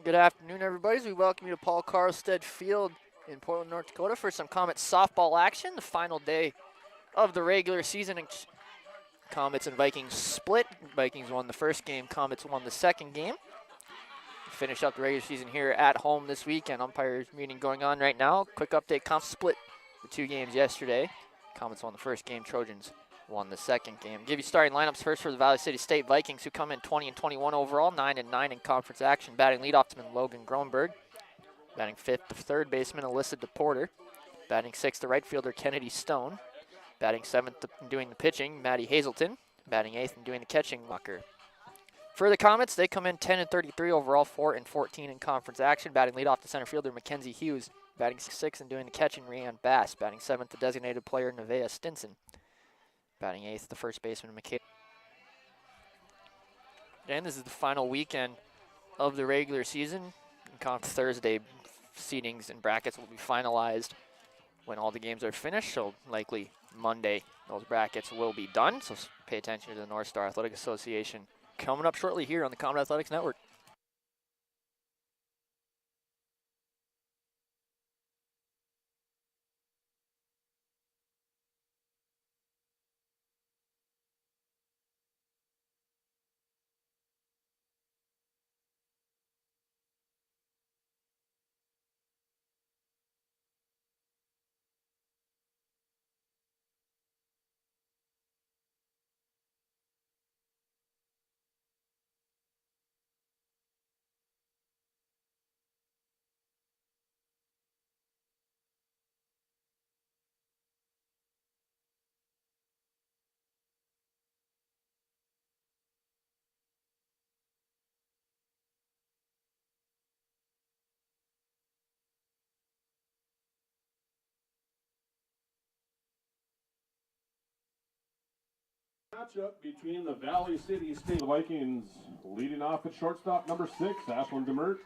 Good afternoon, everybody. As we welcome you to Paul Karlstad Field in Portland, North Dakota for some Comets softball action. The final day of the regular season. Comets and Vikings split. Vikings won the first game. Comets won the second game. Finish up the regular season here at home this weekend. Umpires meeting going on right now. Quick update, Comets split the 2 games yesterday. Comets won the first game. Trojans won the second game. Give you starting lineups first for the Valley City State Vikings, who come in 20-21 overall, 9-9 in conference action. Batting leadoff Logan Gronberg. Batting fifth, the third baseman Alyssa DePorter. Batting sixth, the right fielder Kennedy Stone. Batting seventh, doing the pitching, Maddie Hazelton. Batting eighth and doing the catching, Mucker. For the Comets, they come in 10-33 overall, 4-14 in conference action. Batting leadoff, the center fielder Mackenzie Hughes. Batting sixth and doing the catching, Rhiannon Bass. Batting seventh, the designated player Nevaeh Stinson. Batting eighth, the first baseman Michaela. And this is the final weekend of the regular season. Thursday seedings and brackets will be finalized when all the games are finished, so likely Monday those brackets will be done. So pay attention to the North Star Athletic Association coming up shortly here on the Comet Athletics Network. Matchup between the Valley City State Vikings, leading off at shortstop number 6, Ashlyn Demert.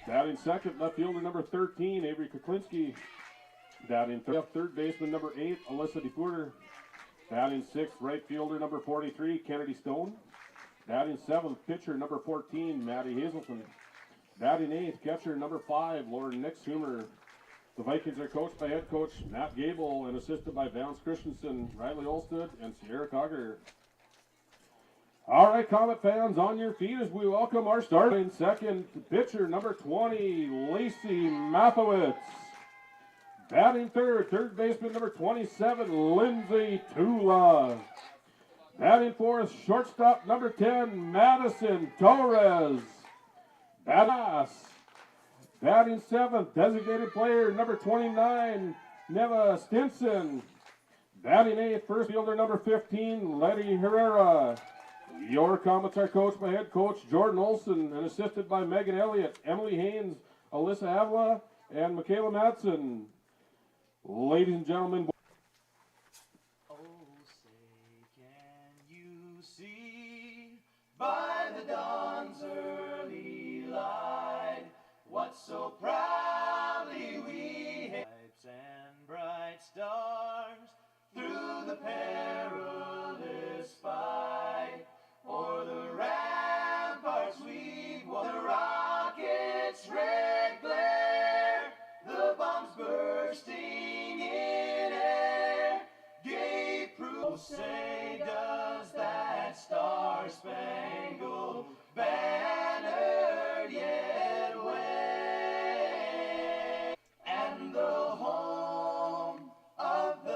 Batting second, left fielder number 13, Avery Kuklinski. Batting third baseman number 8, Alyssa DePorter. Batting sixth, right fielder number 43, Kennedy Stone. Batting seventh, pitcher number 14, Maddie Hazelton. Batting eighth, catcher number 5, Lauren Nixhumer. The Vikings are coached by head coach Matt Gable and assisted by Vance Christensen, Riley Olsted, and Sierra Cogger. All right, Comet fans, on your feet as we welcome our starting second pitcher, number 20, Lacey Mathowitz. Batting third baseman number 27, Lindsay Tula. Batting fourth, shortstop number 10, Madison Torres. Batting seventh, designated player number 29, Nevaeh Stinson. Batting eighth, first fielder number 15, Letty Herrera. Your Comets are coached by head coach Jordan Olson and assisted by Megan Elliott, Emily Haynes, Alyssa Avila, and Michaela Madsen. Ladies and gentlemen. Oh, say, can you see by the dawn's early light what so proudly we hailed and bright stars through the perilous fight, o'er the ramparts we've won, the rocket's red glare, the bombs bursting in air, gave proof. Say, does that star-spangled banner yet wave? And the home of the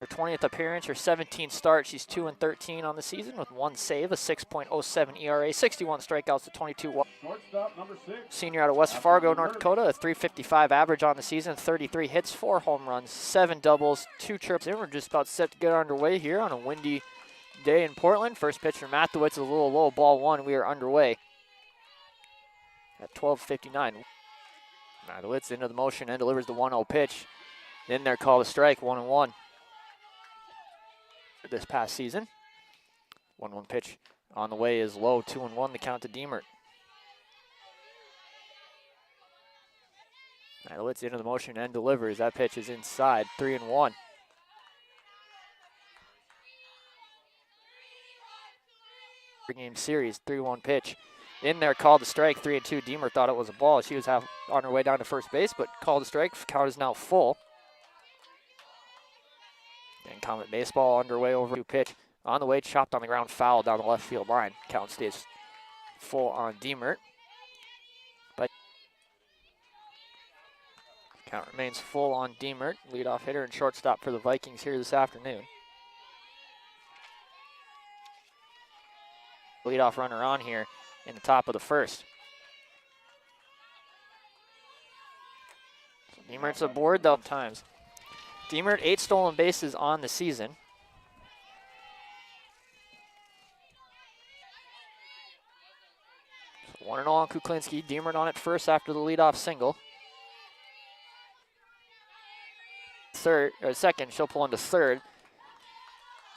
Her 20th appearance, her 17th start. She's 2-13 on the season with 1 save, a 6.07 ERA, 61 strikeouts to 22 walks. Shortstop number 6. Senior out of West Fargo, North Dakota, a 355 average on the season, 33 hits, 4 home runs, 7 doubles, 2 triples. And we're just about set to get underway here on a windy day in Portland. First pitch from Mathewitz is a little low, ball 1. We are underway at 12:59. Mathewitz into the motion and delivers the 1-0 pitch. In there, call a strike, 1-1. This past season. 1-1 pitch on the way is low, 2-1 the count to Diemert. Mathewitz into the motion and delivers. That pitch is inside, 3-1. Game series, 3-1 pitch. In there, called a strike, 3-2. Diemert thought it was a ball. She was on her way down to first base, but called a strike. Count is now full. And Comet baseball underway over 2 pitch. On the way, chopped on the ground, foul down the left field line. Count stays full on Diemert. But count remains full on Diemert, leadoff hitter and shortstop for the Vikings here this afternoon. Leadoff runner on here in the top of the first. So Diemert's aboard though times. Diemert, 8 stolen bases on the season. So 1-0 on Kuklinski. Diemert on it first after the leadoff single. Second, she'll pull into third.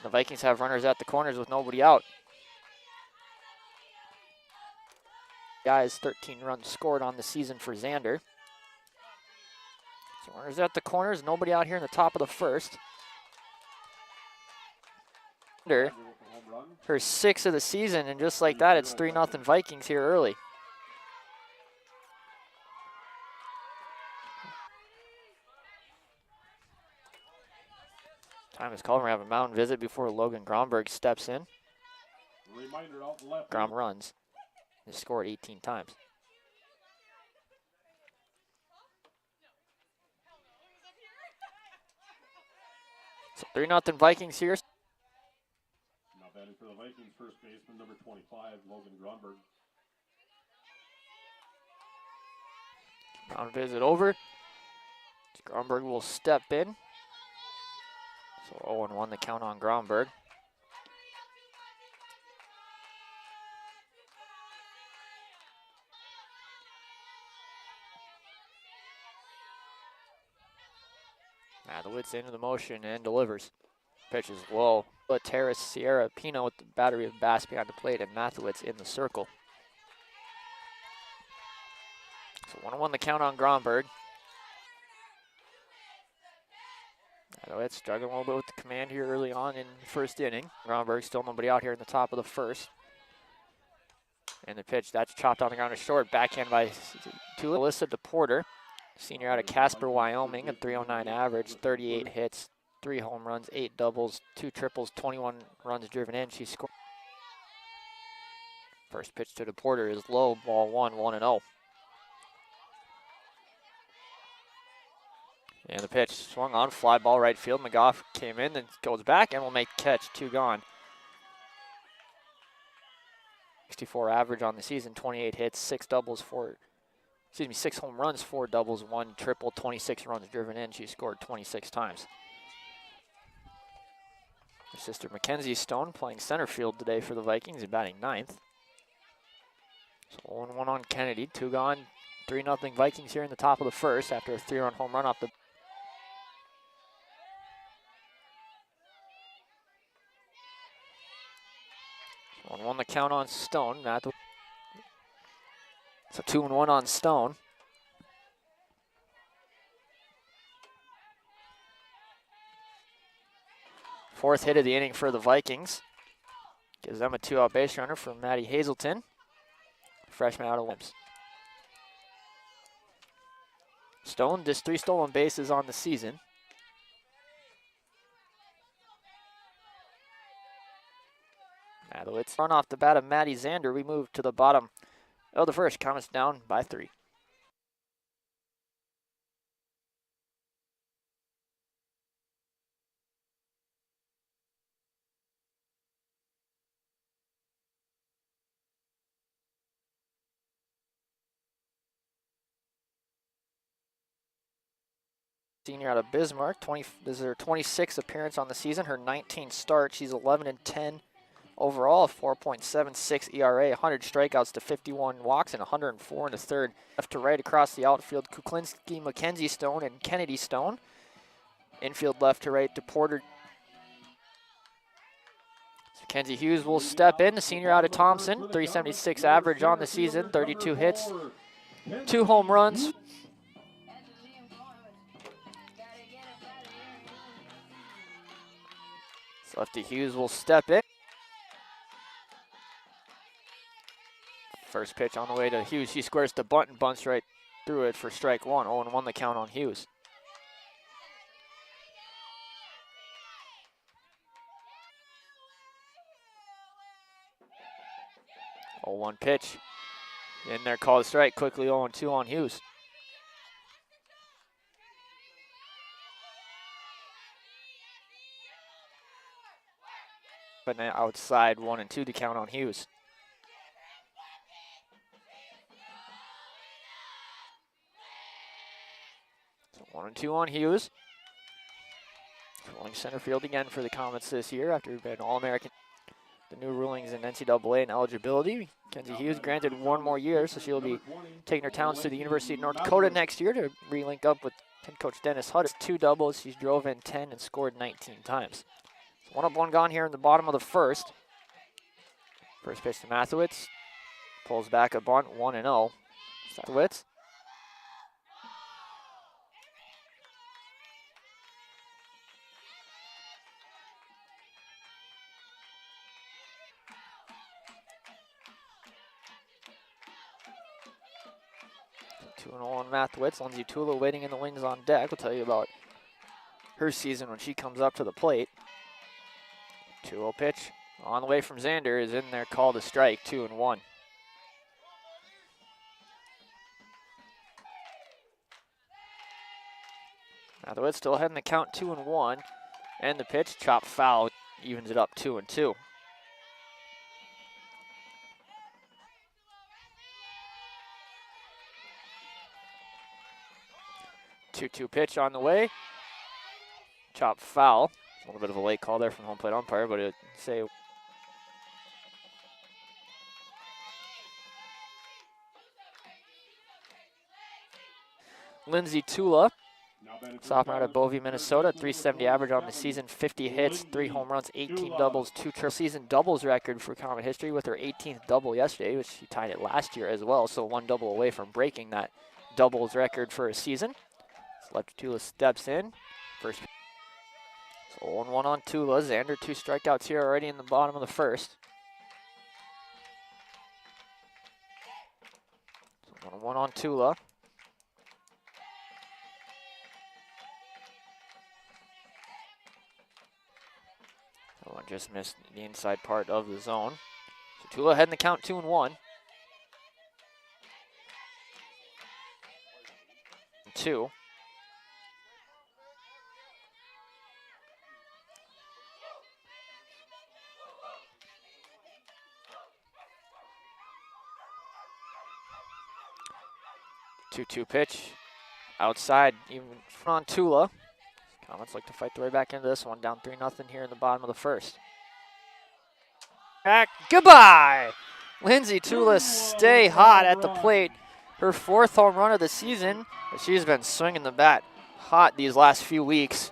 The Vikings have runners at the corners with nobody out. Guys, 13 runs scored on the season for Xander. So runners at the corners, nobody out here in the top of the first. Her 6th of the season, and just like that, it's 3-0 Vikings here early. Time is called. We're having a mound visit before Logan Gromberg steps in. Grom runs. He scored 18 times. So 3-0 Vikings here. Now batting for the Vikings, first baseman number 25, Logan Gromberg. Mound visit over. Gromberg will step in. So 0-1 the count on Gromberg. Mathewitz into the motion and delivers. Pitch is low. But Terrace, Sierra, Pino with the battery of Bass behind the plate, and Mathewitz in the circle. So 1-1 the count on Gromberg. Mathewitz struggling a little bit with the command here early on in the first inning. Gromberg still nobody out here in the top of the first. And the pitch, that's chopped on the ground to short. Backhand by Alyssa DePorter. Senior out of Casper, Wyoming, a 309 average, 38 hits, 3 home runs, 8 doubles, 2 triples, 21 runs driven in. She scored. First pitch to DePorter is low, ball 1, 1-0. And the pitch swung on, fly ball right field. McGough came in and goes back and will make the catch, 2 gone. 64 average on the season, 28 hits, 6 home runs, 4 doubles, 1 triple, 26 runs driven in. She scored 26 times. Her sister Mackenzie Stone playing center field today for the Vikings and batting 9th. So 0-1 on Kennedy, 2 gone, 3-0 Vikings here in the top of the first after a 3-run home run off the. 1-1 the count on Stone. So 2-1 on Stone. Fourth hit of the inning for the Vikings. Gives them a 2-out base runner from Maddie Hazelton, freshman out of Williams. Stone just 3 stolen bases on the season. Mathewitz run off the bat of Maddie Xander. We move to the bottom of the first. Comets down by 3. senior out of Bismarck. This is her 26th appearance on the season, her 19th start. She's 11-10 overall, 4.76 ERA, 100 strikeouts to 51 walks, and 104 in the third. Left to right across the outfield, Kuklinski, Mackenzie Stone, and Kennedy Stone. Infield left to right to Porter. Mackenzie Hughes will step in, the senior out of Thompson. 376 average on the season, 32 hits, 2 home runs. Lefty Hughes will step in. First pitch on the way to Hughes. He squares the bunt and bunts right through it for strike one. 0-1 the count on Hughes. 0-1 pitch. In there, call the strike. Quickly 0-2 on Hughes. But now outside 1-2 to count on Hughes. So 1-2 on Hughes. Rolling center field again for the Comets this year after being an All-American. The new rulings in NCAA and eligibility. Mackenzie Hughes granted 1 more year, so she'll be taking her talents to the University of North Dakota next year to re-link up with head coach Dennis Hutt. 2 doubles, she's drove in 10 and scored 19 times. So 1 up, 1 gone here in the bottom of the first. First pitch to Mathewitz. Pulls back a bunt, 1-0. Mathewitz. So 2-0 on Mathewitz. Lindsay Tula waiting in the wings on deck. We'll tell you about her season when she comes up to the plate. 2-0 pitch. On the way from Xander is in there, called a strike, 2-1. Mathewitz still ahead in the count, 2-1. And the pitch, chop foul, evens it up 2-2. Two-two pitch on the way. Chop foul. A little bit of a late call there from home plate umpire, but it'd say Lindsay Tula, sophomore out of Bovey, Minnesota, 370 average on the season, 50 hits, 3 home runs, 18 doubles, 2 triple season doubles record for Comet history with her 18th double yesterday, which she tied it last year as well, so 1 double away from breaking that doubles record for a season. So lefty Tula steps in. First. So 0-1 on Tula. Xander, 2 strikeouts here already in the bottom of the first. So 1-1 on Tula. Oh, just missed the inside part of the zone. So Tula ahead in the count, 2-1. 2. Two-two pitch. Outside, even on Tula. Comets like to fight their way back into this one. Down 3-0 here in the bottom of the first. Goodbye! Lindsay Tula stay hot at the plate. Her 4th home run of the season. She's been swinging the bat hot these last few weeks.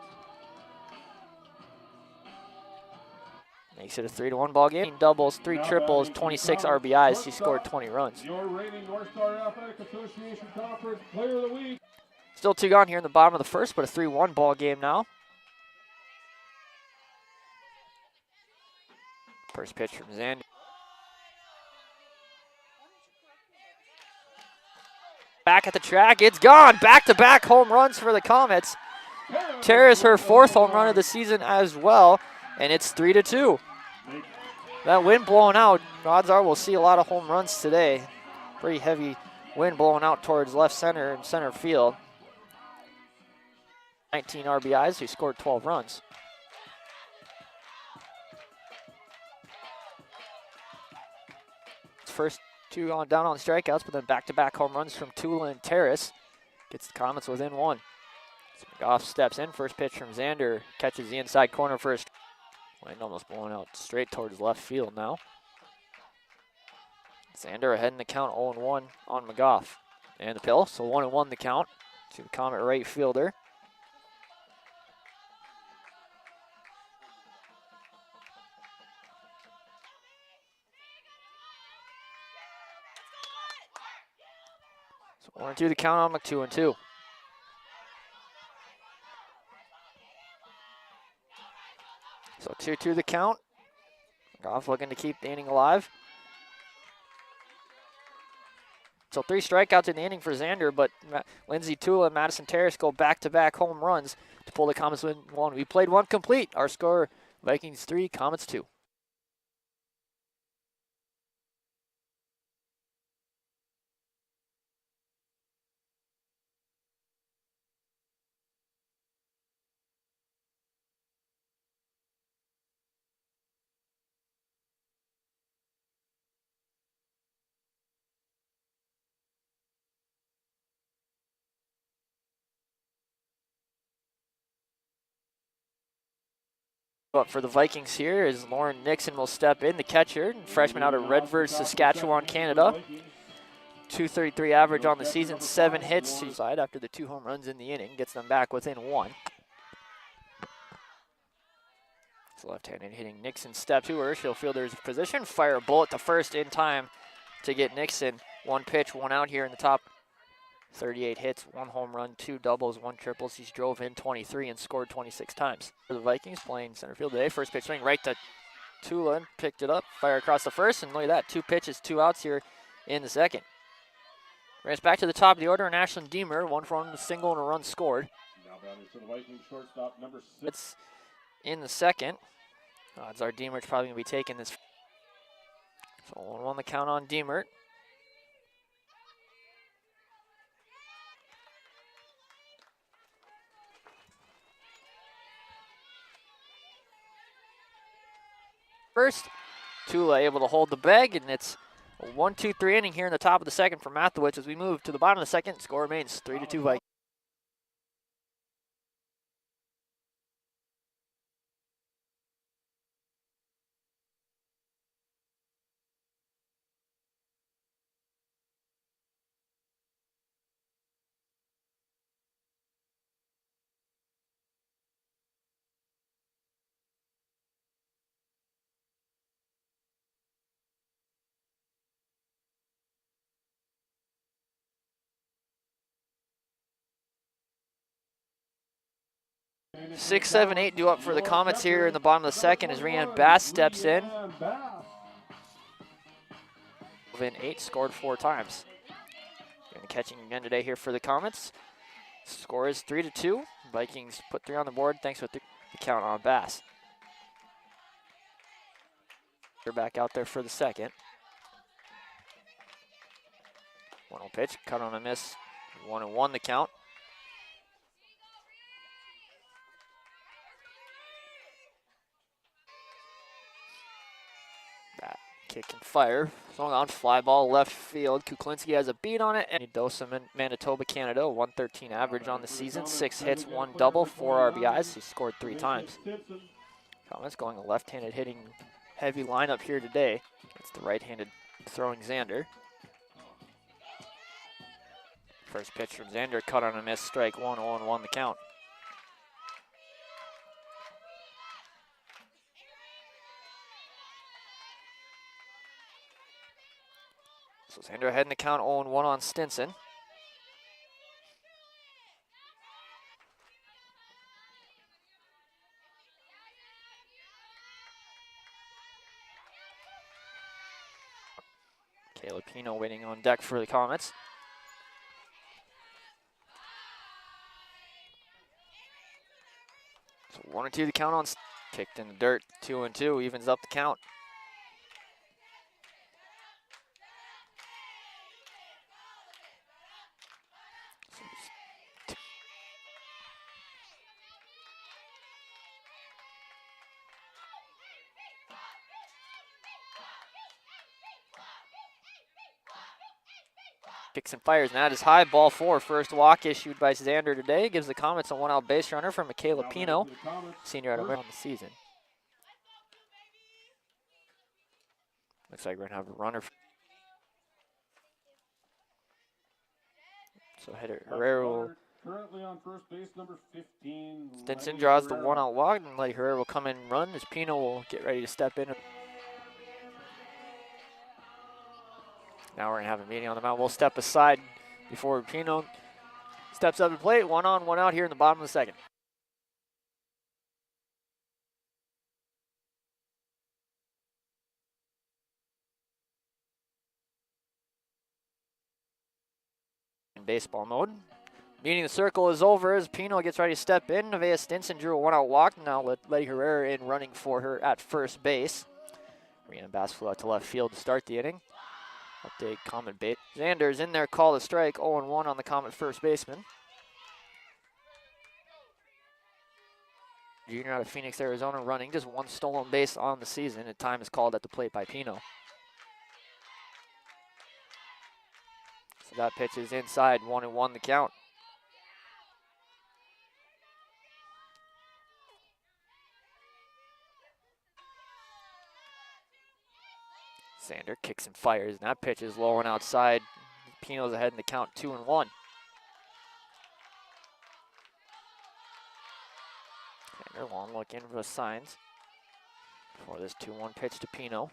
Makes it a 3-1 ball game. Doubles, 3 triples, 26 RBIs. She scored 20 runs. Your reigning North Star Athletic Association Conference Player of the Week. Still 2 gone here in the bottom of the first, but a 3-1 ball game now. First pitch from Xander. Back at the track, it's gone. Back-to-back home runs for the Comets. Tara's her 4th home run of the season as well, and it's 3-2. That wind blowing out, odds are we'll see a lot of home runs today. Pretty heavy wind blowing out towards left center and center field. 19 RBIs, he scored 12 runs. First 2 down on strikeouts, but then back-to-back home runs from Tula and Terrace. Gets the Comets within 1. McGough steps in. First pitch from Xander. Catches the inside corner first. Wind almost blowing out straight towards left field now. Xander ahead in the count, 0-1 on McGough. And the pill, so 1-1 the count to the Comet right fielder. So 1-2 the count on McGough, 2-2. So 2-2 the count. McGough looking to keep the inning alive. So 3 strikeouts in the inning for Xander, but Lindsey Tula and Madison Terrace go back-to-back home runs to pull the Comets win 1. We played 1 complete. Our score, Vikings 3, Comets 2. But for the Vikings here is Lauren Nixon will step in, the catcher, freshman out of Redvers, Saskatchewan, Canada. 233 average on the season, 7 hits side after the 2 home runs in the inning, gets them back within 1. So left-handed hitting Nixon step to her. She'll fielder's position, fire a bullet to first in time to get Nixon. 1 pitch, 1 out here in the top. 38 hits, 1 home run, 2 doubles, 1 triples. He's drove in 23 and scored 26 times. For the Vikings playing center field today, first pitch swing right to Tula, picked it up, fire across the first, and look at that, 2 pitches, 2 outs here in the second. Brings back to the top of the order, and Ashlyn Deemer, 1 for 1, a single and a run scored. Now batting for the Vikings shortstop number 6. It's in the second. Odds are Deemer's probably going to be taking this. So 1-1 the count on Deemer. First, Tula able to hold the bag, and it's a 1-2-3 inning here in the top of the second for Mathewicz as we move to the bottom of the second. Score remains 3-2 Vikings. Six, seven, eight due up for the Comets here in the bottom of the second as Rhiannon Bass steps in. In 8, scored 4 times. And catching again today here for the Comets. Score is 3-2. Vikings put 3 on the board thanks to the count on Bass. They're back out there for the second. 1-0 pitch, cut on a miss. 1-1 the count. Kick and fire. Swung on, fly ball left field. Kuklinski has a beat on it. And Dosa, Manitoba, Canada, 113 average on the season. 6 hits, 1 double, 4 RBIs. He scored 3 times. Comets going a left-handed hitting heavy lineup here today. It's the right-handed throwing Xander. First pitch from Xander, cut on a miss, strike 1-1 the count. So Xander ahead in the count, 0-1 on Stinson. Caleb Pino waiting on deck for the Comets. So 1-2 the count on, kicked in the dirt, 2-2, evens up the count. Kicks and fires, and that is high. Ball 4. First walk issued by Xander today. Gives the Comets a 1-out base runner for Michaela Pino, senior at America on the season. Looks like we're going to have a runner. So Herrera will. Currently on first base, number 15. Stinson draws the 1-out walk, and Letty Herrera will come in and run as Pino will get ready to step in. Now we're going to have a meeting on the mound. We'll step aside before Pino steps up to plate. 1 on, 1 out here in the bottom of the second. In baseball mode. Meeting the circle is over as Pino gets ready to step in. Nevaeh Stinson drew a 1-out walk. Now Letty Herrera in running for her at first base. Rihanna Bass flew out to left field to start the inning. Update Comet bait. Xander's in there, call to strike. 0-1 on the Comet first baseman. Junior out of Phoenix, Arizona, running just 1 stolen base on the season. And time is called at the plate by Pino. So that pitch is inside, 1-1 the count. Xander kicks and fires, and that pitch is low and outside. Pino's ahead in the count, 2-1. Xander long look in for the signs for this 2-1 pitch to Pino.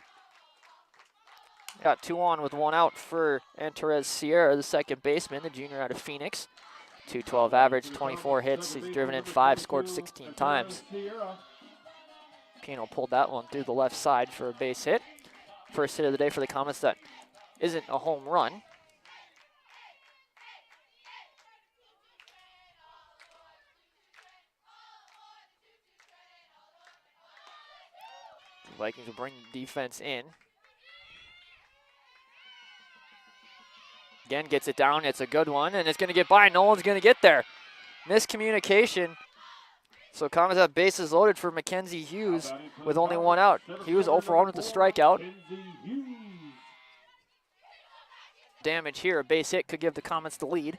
Got 2 on with 1 out for Antares Sierra, the second baseman, the junior out of Phoenix. 212 average, 24 hits. He's driven in 5, scored 16 times. Pino pulled that one through the left side for a base hit. First hit of the day for the Comets that isn't a home run. The Vikings will bring the defense in. Again, gets it down. It's a good one, and it's going to get by. No one's going to get there. Miscommunication. So Comets have bases loaded for Mackenzie Hughes with only 1 out. Hughes 0 for 1 with the strikeout. Damage here. A base hit could give the Comets the lead.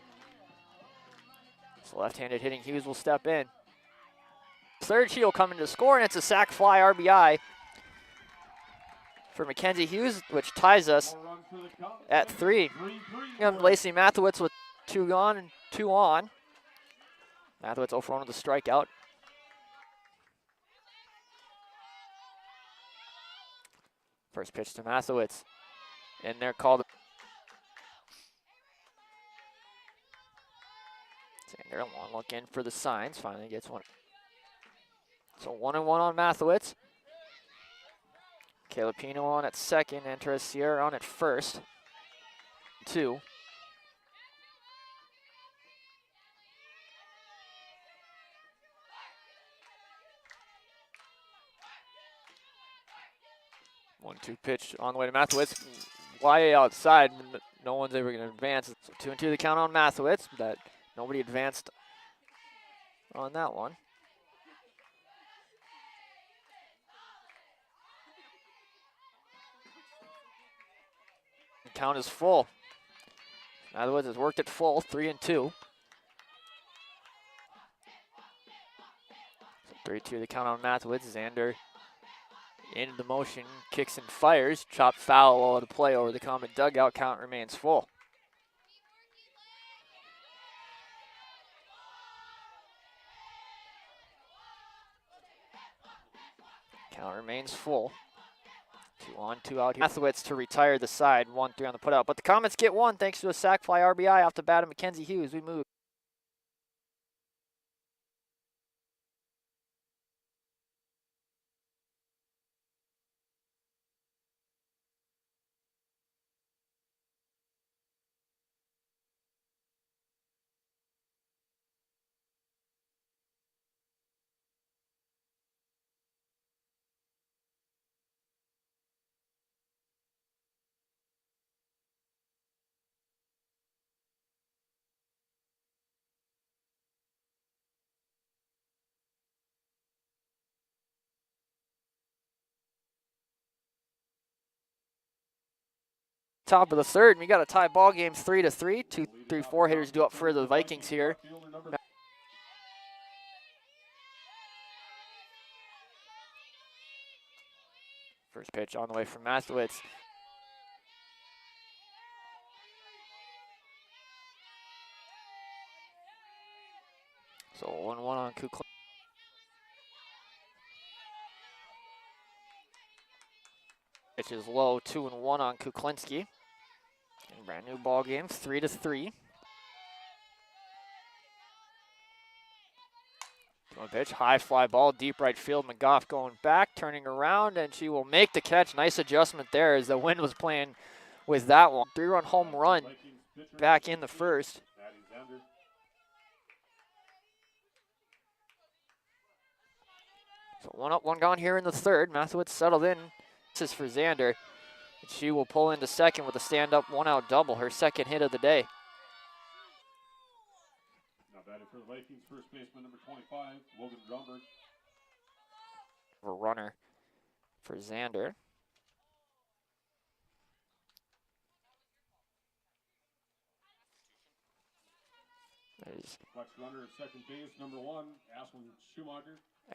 So left-handed hitting Hughes will step in. Third, she'll come in to score, and it's a sac fly RBI for Mackenzie Hughes, which ties us at 3. Young Lacey Mathewitz with 2 gone and 2 on. Mathewitz 0 for 1 with the strikeout. First pitch to Mathewitz. And they're called. Xander long look in for the signs. Finally gets one. So 1-1 on Mathewitz. Caleb Pino on at second. Antares Sierra on at first. 2. One-two pitch on the way to Mathewitz. Way outside. No one's ever going to advance. So 2-2 the count on Mathewitz. That nobody advanced on that one. The count is full. Mathewitz has worked it full. 3-2. So 3-2 the count on Mathewitz. Xander into the motion, kicks and fires, chopped foul out of play over the Comet dugout. Count remains full. Count remains full. 2 on, 2 out here. Mathewitz to retire the side, 1-3 on the putout. But the Comets get 1 thanks to a sac fly RBI off the bat of Mackenzie Hughes. We move. Top of the third, and we got a tie ball game 3-3. 2, 3, 4 hitters due up for the Vikings here. First pitch on the way from Mathewitz. So 1-1 on Kukla. Pitch is low, 2-1 on Kuklinski. And brand new ball game, 3-3. One pitch, high fly ball, deep right field. McGough going back, turning around, and she will make the catch. Nice adjustment there as the wind was playing with that one. 3-run home run back in the first. So 1 up, 1 gone here in the third. Mathewitz settled in. This is for Xander. And she will pull into second with a stand-up 1-out double, her second hit of the day. Now batting for the Vikings, first baseman number 25, Logan Grumberg. A runner for Xander. There's Flex runner at second base, number 1,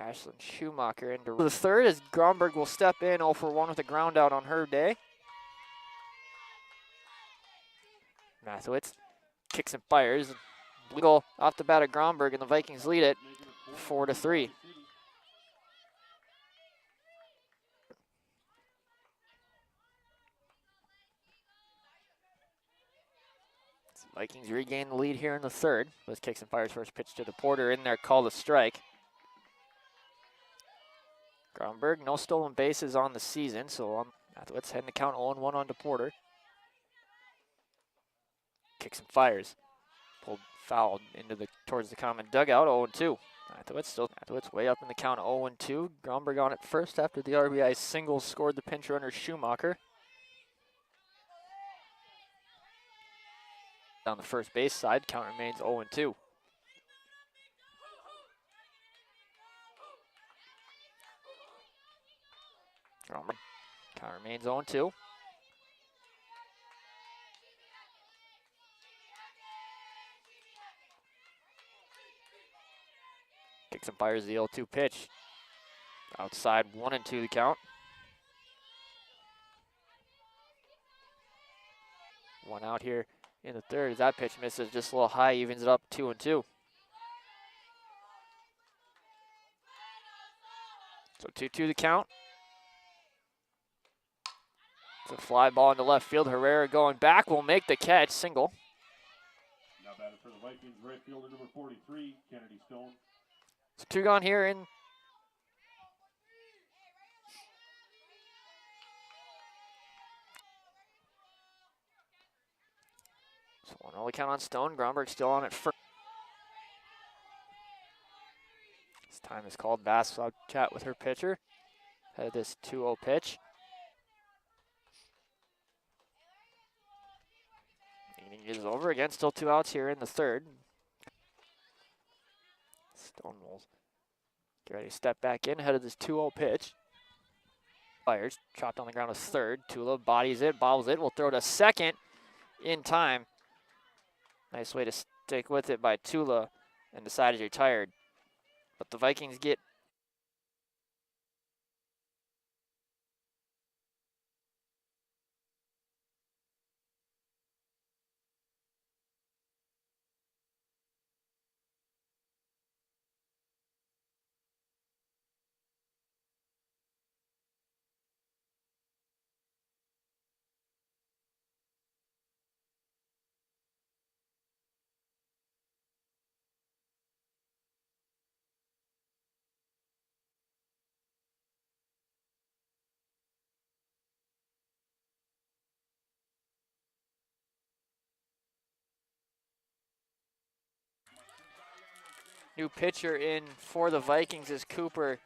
Ashlyn Schumacher into the third as Gromberg will step in 0 for 1 with a ground out on her day. Mathewitz kicks and fires. Blue goal off the bat of Gromberg, and the Vikings lead it 4-3. Vikings regain the lead here in the third. With kicks and fires, first pitch to the Porter in there, call the strike. Gromberg, no stolen bases on the season, so Mathewitz heading to count 0-1 on to Porter. Kicks and fires. Pulled foul towards the common dugout, 0-2. Mathewitz way up in the count, 0-2. Gromberg on it first after the RBI single scored the pinch runner Schumacher. On the first base side, count remains 0-2. Gromberg, count remains 0-2. Kicks and fires the 0-2 pitch. Outside 1-2 the count. 1 out here in the third as that pitch misses just a little high, evens it up 2-2. So 2-2 the count. It's a fly ball into left field. Herrera going back will make the catch, single. Now batting for the Vikings, right fielder number 43, Kennedy Stone. So 2 gone here in. So 1-0 count on Stone. Gromberg still on it first. This time is called. Bass will chat with her pitcher. Ahead of this 2-0 pitch. Inning is over again. Still 2 outs here in the third. Stone will get ready to step back in ahead of this 2-0 pitch. Fires, chopped on the ground to third. Tula bodies it, bobbles it, will throw to second in time. Nice way to stick with it by Tula and decided you're tired. But the Vikings get new pitcher in for the Vikings is Cooper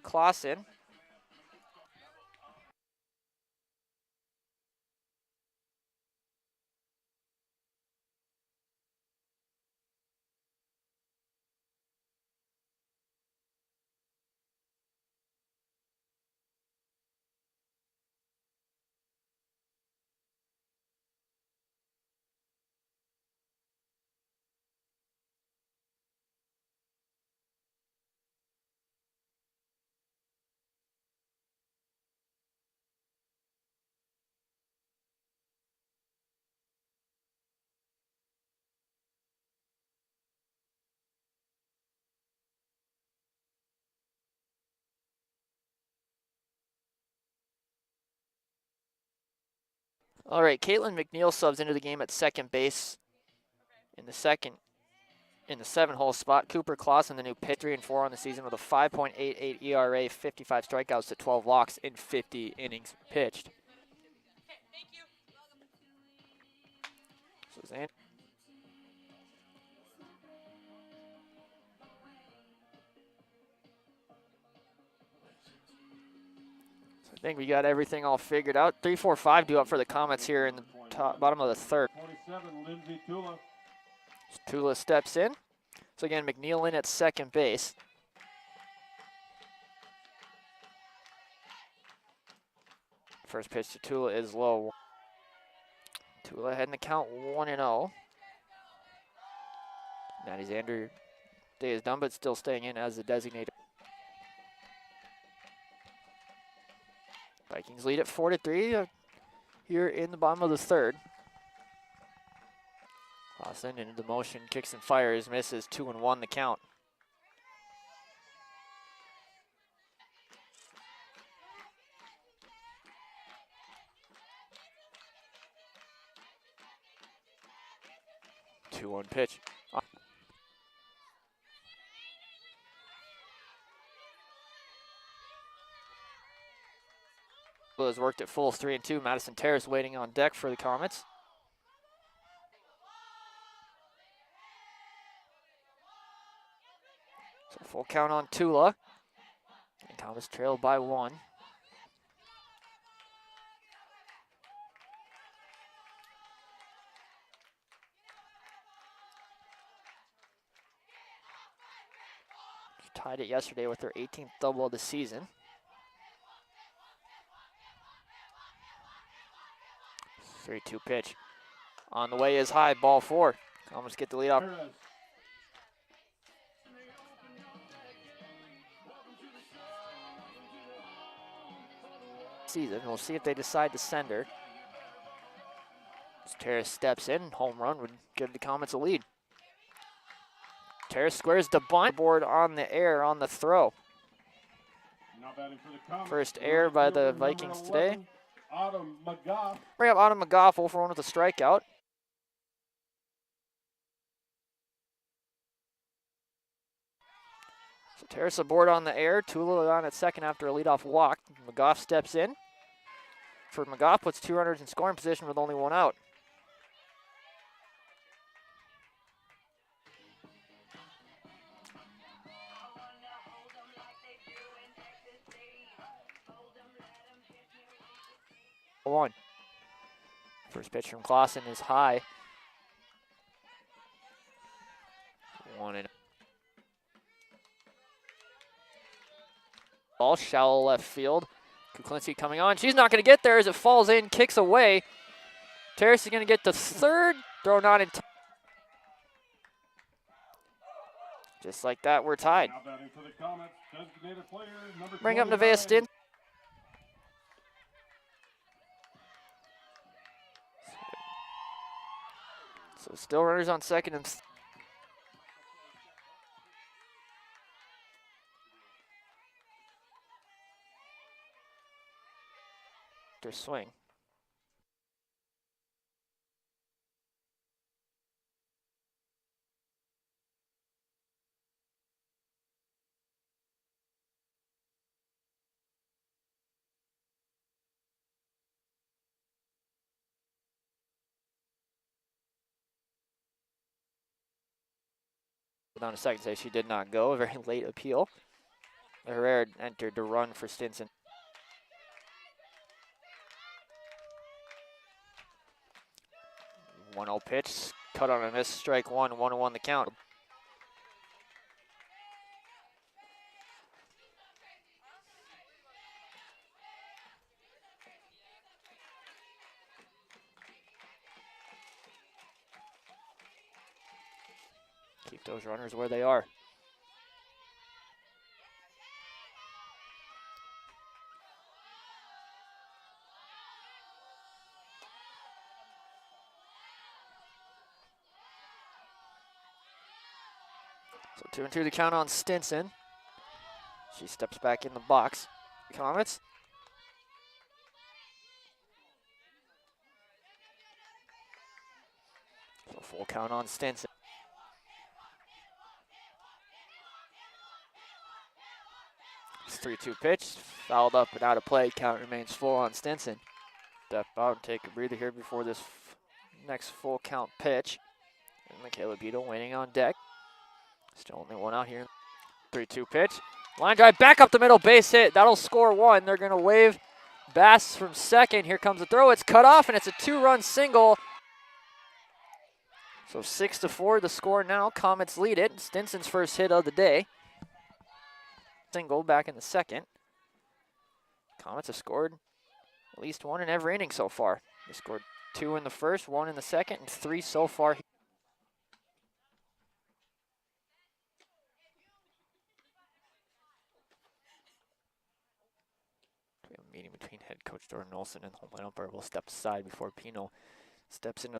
Clausen. All right, Caitlin McNeil subs into the game at second base in the 7-hole spot. Cooper Clausen, the new pitcher, 3-4 on the season with a 5.88 ERA, 55 strikeouts to 12 walks in 50 innings pitched. So I think we got everything all figured out. 3-4-5 due up for the Comets here in the bottom of the third. 27, Lindsay Tula. Tula steps in. So again, McNeil in at second base. First pitch to Tula is low. Tula heading the count 1-0. Maddie Xander day is done, but still staying in as the designated. Vikings lead at 4-3 here in the bottom of the third. Clausen into the motion, kicks and fires, misses, 2-1 the count. Two-one pitch. Has worked at full 3-2. Madison Terrace waiting on deck for the Comets. So full count on Tula. And Comets trailed by 1. She tied it yesterday with her 18th double of the season. 3-2 pitch. On the way is high, ball 4. Comets get the lead off. Season. We'll see if they decide to send her. As Terrace steps in, home run would give the Comets a lead. Terrace squares the bunt board on the air on the throw. First error by the Vikings today. Bring up Autumn McGough, 0-for-1 with a strikeout. So Terrace aboard on the air. Tula on at second after a leadoff walk. McGough steps in. For McGough puts 2 runners in scoring position with only 1 out. One. First pitch from Clausen is high. 1-0. Ball shallow left field. Kuklinski coming on. She's not going to get there as it falls in, kicks away. Terrace is going to get to third. Throw not in time. Just like that, we're tied. Bring up Nevaeh Stinson. So still runners on second and their swing. Down to second, say she did not go. A very late appeal. Herrera entered to run for Stinson. One 0 pitch, cut on a miss, strike one, 1-1 the count. Keep those runners where they are. So 2-2 the count on Stinson. She steps back in the box. Comets. So full count on Stinson. It's 3-2 pitch, fouled up and out of play. Count remains full on Stinson. Step out and take a breather here before this next full count pitch. And Michaela Beto waiting on deck. Still only one out here. 3-2 pitch. Line drive back up the middle, base hit. That'll score one. They're going to wave Bass from second. Here comes the throw. It's cut off, and it's a 2-run single. So 6-4 the score now. Comets lead it. Stinson's first hit of the day. Single back in the second. Comets have scored at least one in every inning so far. They scored 2 in the first, 1 in the second, and 3 so far. We have a meeting between head coach Jordan Olson and home line umpire. Will step aside before Pino steps into.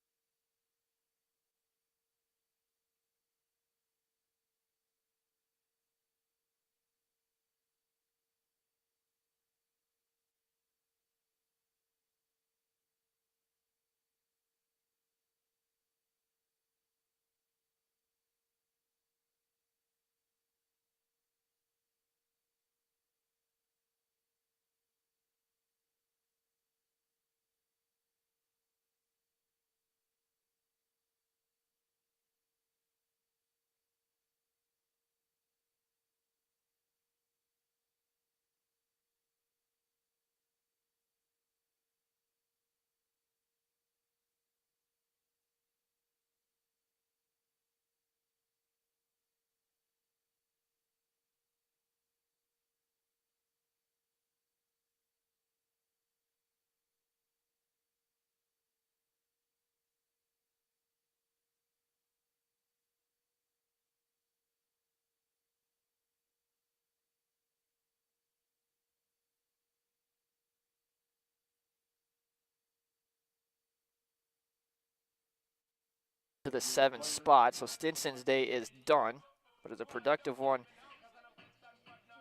To the 7th spot, so Stinson's day is done, but it's a productive one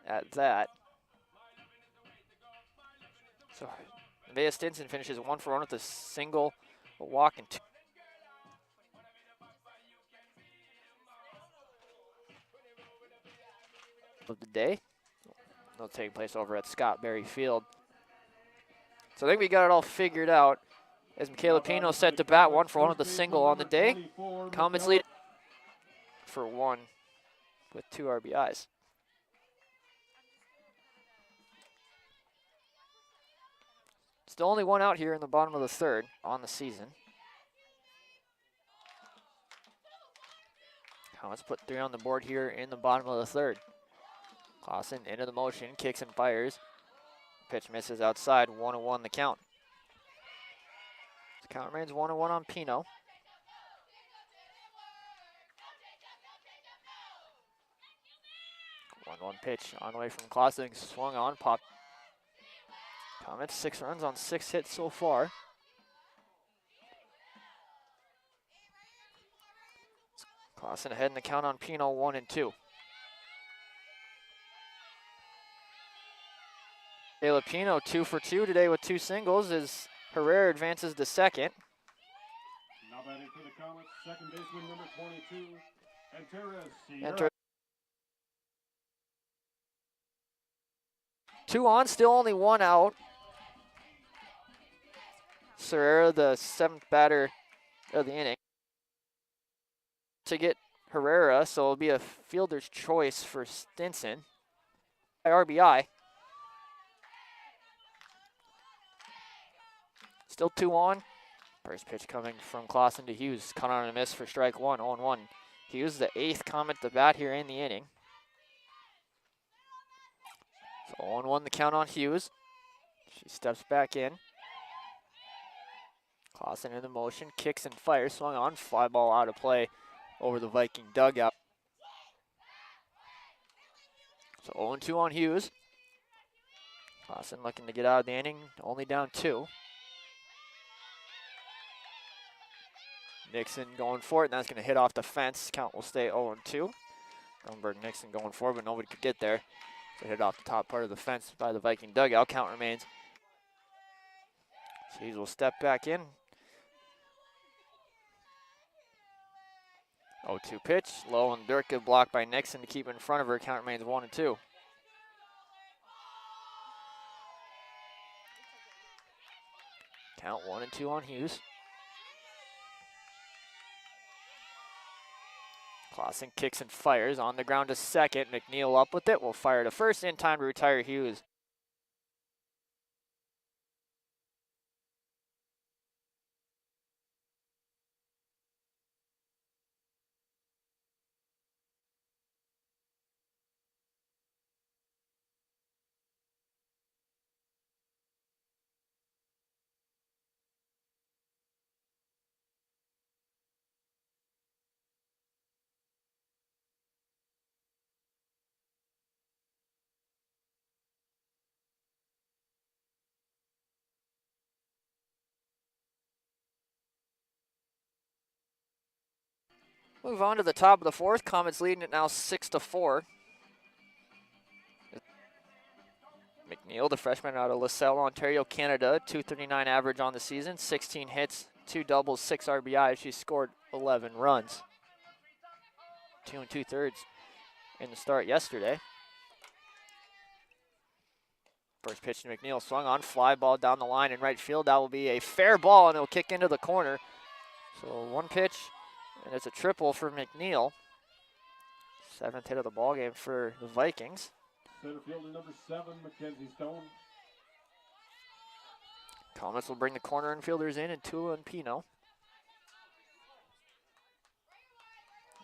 at that. So Nevaeh Stinson finishes 1 for 1 with a single, a walk, and 2 of the day. They'll take place over at Scott Berry Field. So I think we got it all figured out. As Michaela Pino set to bat, 1 for 1 with a single on the day. Comets lead for 1 with 2 RBIs. Still only 1 out here in the bottom of the 3rd on the season. Comets put 3 on the board here in the bottom of the 3rd. Clausen into the motion, kicks and fires. Pitch misses outside, 1-1 the count. The count remains 1-1 on Pino. One pitch on the way from Clausen, swung on, pop. Comets 6 runs on 6 hits so far. Clausen ahead in the count on Pino, 1-2. Michaela Pino 2 for 2 today with 2 singles as Herrera advances to second. Now batting for the Comets, second baseman number 22, Enter. 2 on, still only 1 out. Herrera, the 7th batter of the inning, to get Herrera, so it'll be a fielder's choice for Stinson. RBI. Still 2 on. First pitch coming from Clausen to Hughes. Cut on a miss for strike 1, 0-1. Hughes, the 8th Comet to bat here in the inning. So 0-1 the count on Hughes. She steps back in. Clausen in the motion, kicks and fires, swung on, fly ball out of play over the Viking dugout. So 0-2 on Hughes. Clausen looking to get out of the inning, only down 2. Nixon going for it, and that's going to hit off the fence. Count will stay 0-2. Grunberg Nixon going for it, but nobody could get there. So hit off the top part of the fence by the Viking dugout. Count remains. Hughes will step back in. 0-2 pitch, low and Durka blocked by Nixon to keep in front of her. Count remains 1-2. Count 1-2 on Hughes. Clausen kicks and fires on the ground to second. McNeil up with it. Will fire to first in time to retire Hughes. Move on to the top of the fourth. Comets leading it now 6-4. McNeil, the freshman out of LaSalle, Ontario, Canada, .239 average on the season, 16 hits, 2 doubles, 6 RBIs. She scored 11 runs. 2 2/3 in the start yesterday. First pitch to McNeil, swung on, fly ball down the line in right field. That will be a fair ball, and it'll kick into the corner. So one pitch, and it's a triple for McNeil. 7th hit of the ball game for the Vikings. Center fielder number 7, Mackenzie Stone. Comets will bring the corner infielders in, and Tula and Pino.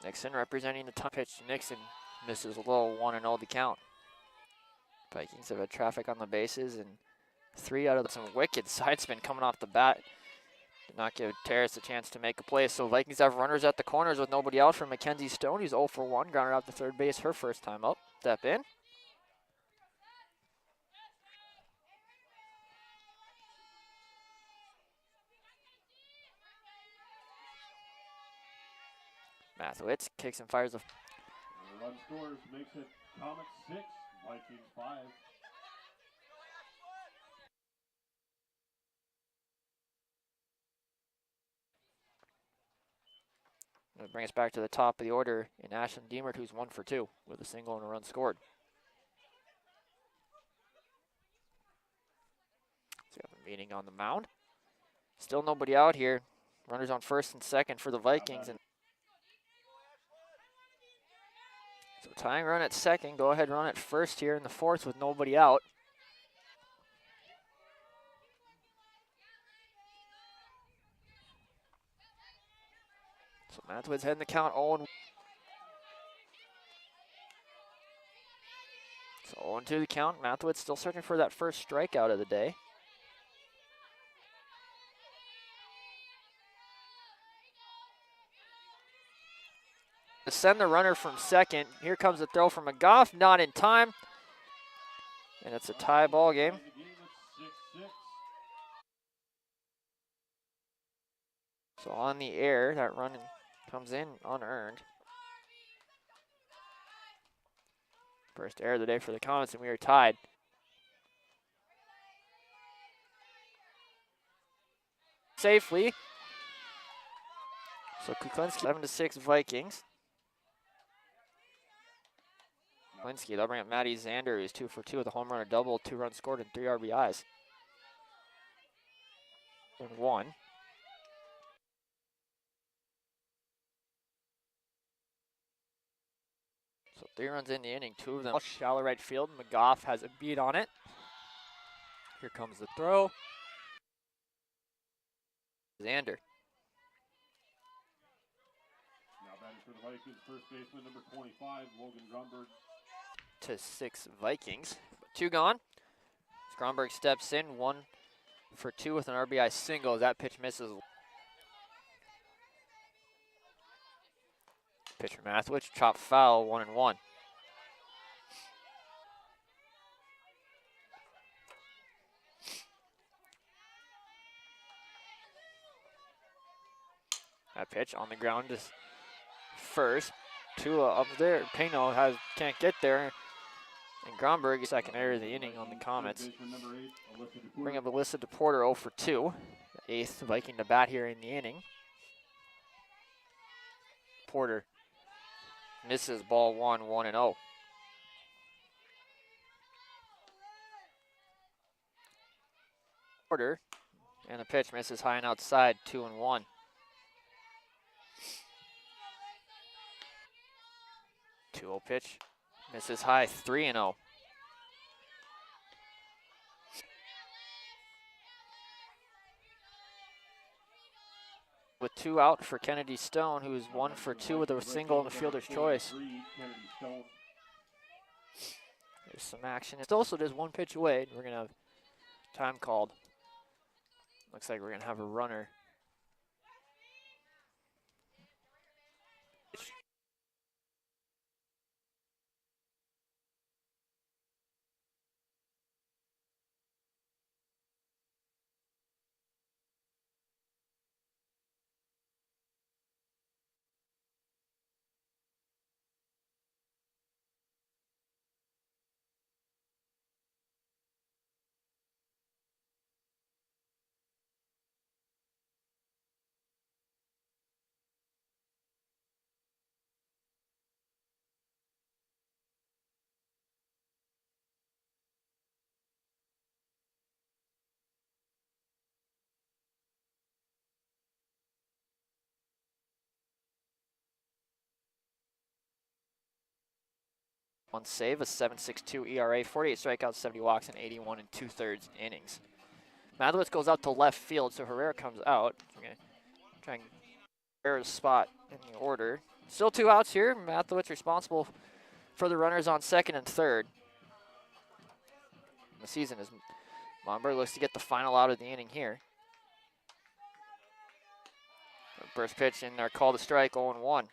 Nixon representing the top pitch to Nixon. Misses low, 1-0 the count. Vikings have had traffic on the bases, and 3 out of some wicked side spin coming off the bat. Did not give Terrace a chance to make a play, so Vikings have runners at the corners with nobody out for Mackenzie Stone. He's 0 for 1, grounded out to third base her first time up. Step in. Mathewitz kicks and fires a The run scores, makes it Comets 6, Vikings 5. It'll bring us back to the top of the order in Ashlyn Deemert, who's 1 for 2 with a single and a run scored. So we have a meeting on the mound. Still nobody out here. Runners on first and second for the Vikings. And so tying run at second, go ahead run at first here in the fourth with nobody out. So Mathewitz heading the count 0-1. So 0-2 the count. Mathewitz still searching for that first strikeout of the day. To send the runner from second. Here comes the throw from McGough, not in time. And it's a tie ball game. So on the air, that run comes in unearned. First error of the day for the Comets, and we are tied. Safely. So Kuklinski 7-6 Vikings. Kuklinski, they'll bring up Maddie Zander, who's 2 for 2 with a home run, a double, 2 runs scored, and 3 RBIs. And 1. So 3 runs in the inning, 2 of them shallow right field. McGough has a beat on it. Here comes the throw. Zander. Now batting for the Vikings, first baseman number 25, Logan Grunberg. To 6 Vikings. 2 gone. Grunberg steps in, 1 for 2 with an RBI single. That pitch misses. Pitcher Mathewitz, chop foul, 1-1. That pitch on the ground to first. Tua up there. Pino can't get there. And Gromberg, second error of the inning on the Comets. Bring up Alyssa DePorter, 0 for 2. The 8th Viking to bat here in the inning. Porter Misses ball 1-0. Order, and the pitch misses high and outside, 2-1. 2-0 pitch, misses high, 3-0. With 2 out for Kennedy Stone, who's 1 for 2 with a single in the fielder's choice. There's some action. It also does 1 pitch away. We're going to have time called. Looks like we're going to have a runner. One save, a 7.62 ERA, 48 strikeouts, 70 walks, and 81 2/3 innings. Mathlowitz goes out to left field, so Herrera comes out. We're going to try and Herrera's spot in the order. Still 2 outs here. Mathlowitz responsible for the runners on second and third. The season is Monberg looks to get the final out of the inning here. First pitch in there, call to strike, 0-1.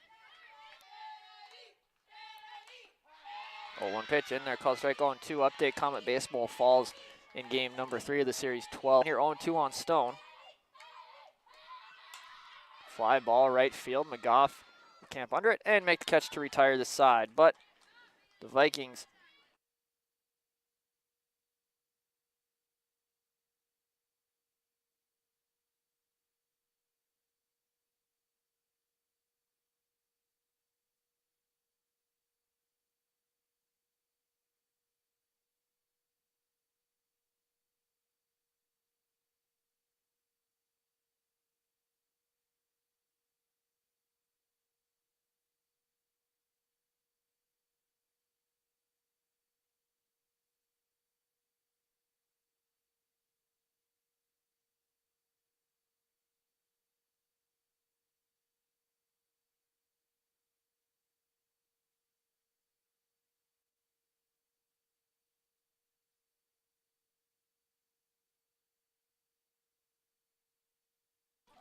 0-1 pitch in there, call to strike, 0-2. Update, Comet Baseball falls in game number 3 of the series 12. Here 0-2 on Stone. Fly ball right field, McGough will camp under it and make the catch to retire the side. But the Vikings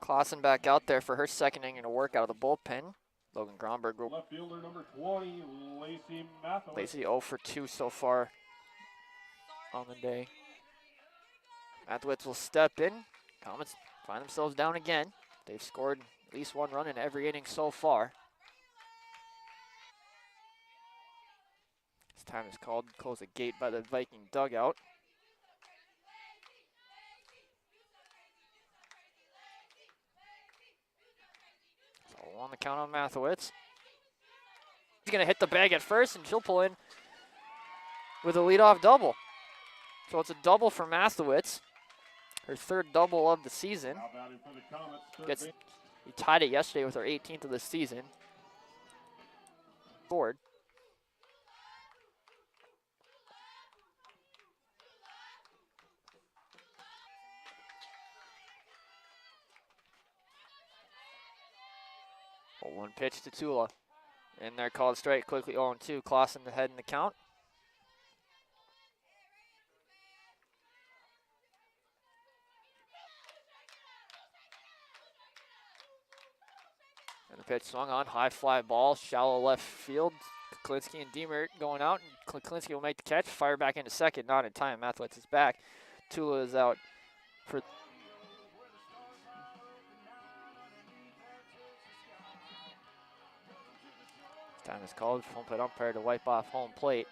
Clausen back out there for her second inning to work out of the bullpen. Logan Gromberg will Left fielder number 20, Lacey Matthews. Lacey 0 for 2 so far on the day. Mathlowitz will step in. Comets find themselves down again. They've scored at least 1 run in every inning so far. This time is called to close the gate by the Viking dugout. So on the count on Mathlowitz. He's going to hit the bag at first, and she'll pull in with a leadoff double. So it's a double for Mathlowitz. Her 3rd double of the season. He tied it yesterday with her 18th of the season. Scored. Oh, 1 pitch to Tula. And they're called straight quickly 0-2. Clausen ahead in the count. And the pitch swung on, high fly ball, shallow left field. Kuklinski and Deemer going out, and Kuklinski will make the catch, fire back into second, not in time. Mathlowitz is back. Tula is out for. Time is called, home plate umpire to wipe off home plate.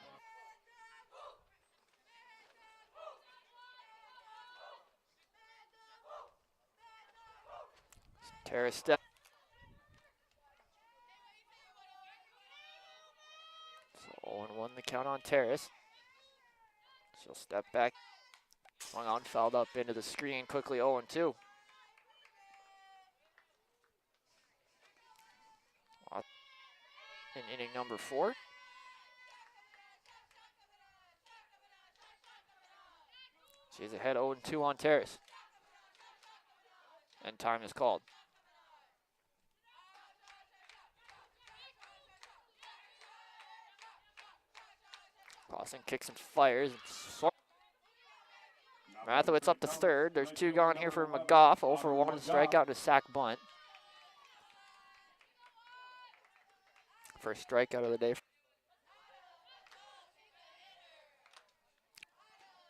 Terrace step. 0-1 the count on Terrace. She'll step back. Swung on, fouled up into the screen. Quickly 0-2. In inning number 4. She's ahead 0-2 on Terrace. And time is called. Clausen kicks and fires. Mathewitz up to third. There's 2 gone here for McGough. 0-for-1 to strikeout and a sac bunt. First strikeout of the day.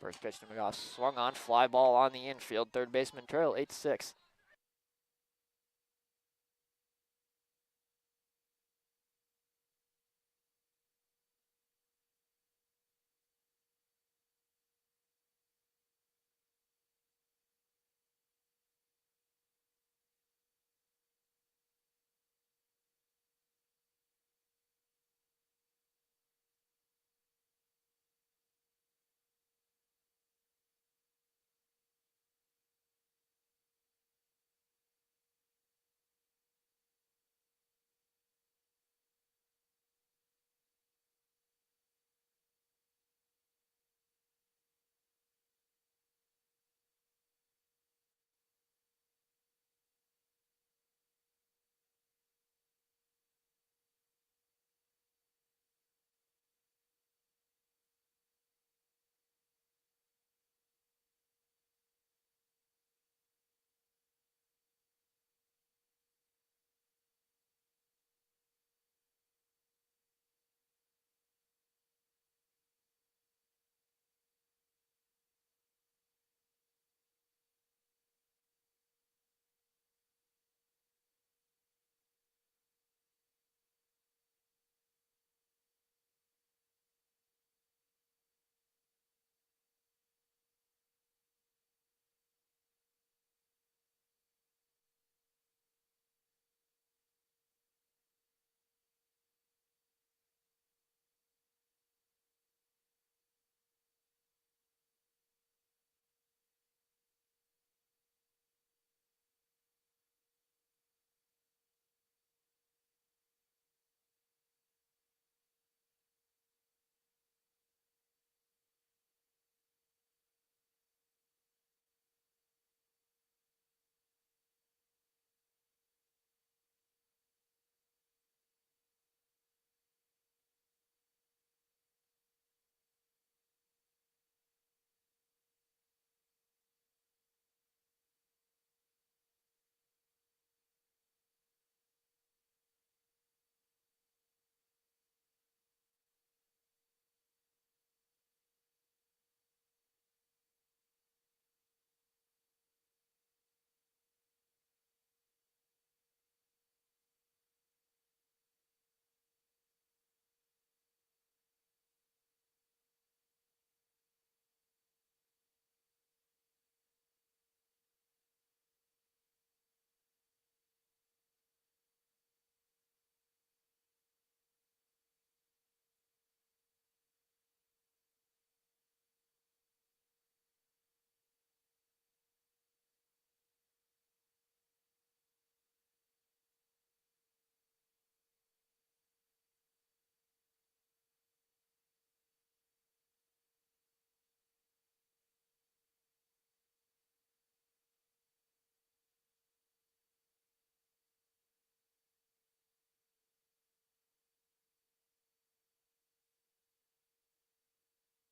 First pitch to McGough. Swung on. Fly ball on the infield. Third baseman trail 8-6.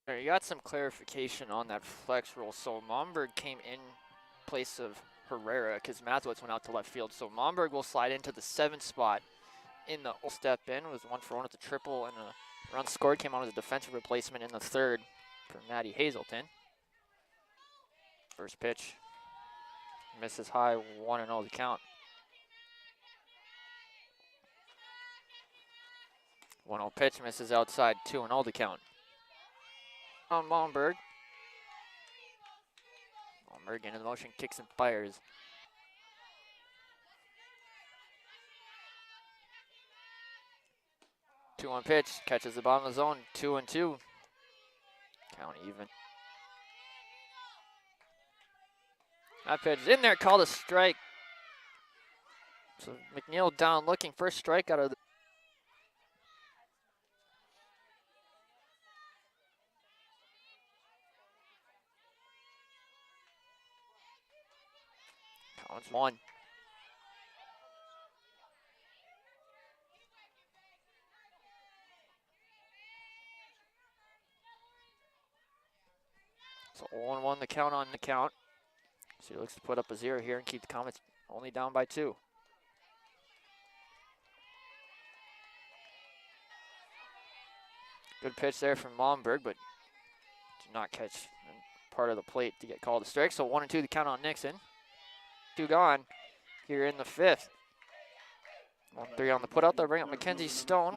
You got some clarification on that flex rule. So Momberg came in place of Herrera because Mathewitz went out to left field. So Momberg will slide into the 7th spot in the step in with 1-for-1 at the triple, and a run scored came on as a defensive replacement in the 3rd for Maddie Hazelton. First pitch misses high, 1-0 the count. 1-0 pitch misses outside, 2-0 the count. On Momberg. Momberg into the motion, kicks and fires. 2-1 pitch, catches the bottom of the zone, 2-2. Count even. That pitch is in there, called a strike. So McNeil down looking, first strike out of the Collins 1. So 0-1 the count on the count. So he looks to put up a 0 here and keep the Comets only down by 2. Good pitch there from Momberg, but did not catch part of the plate to get called a strike. So 1-2 the count on Nixon. 2 gone here in the 5th. 1-3 on the put out there, bring up Mackenzie Stone.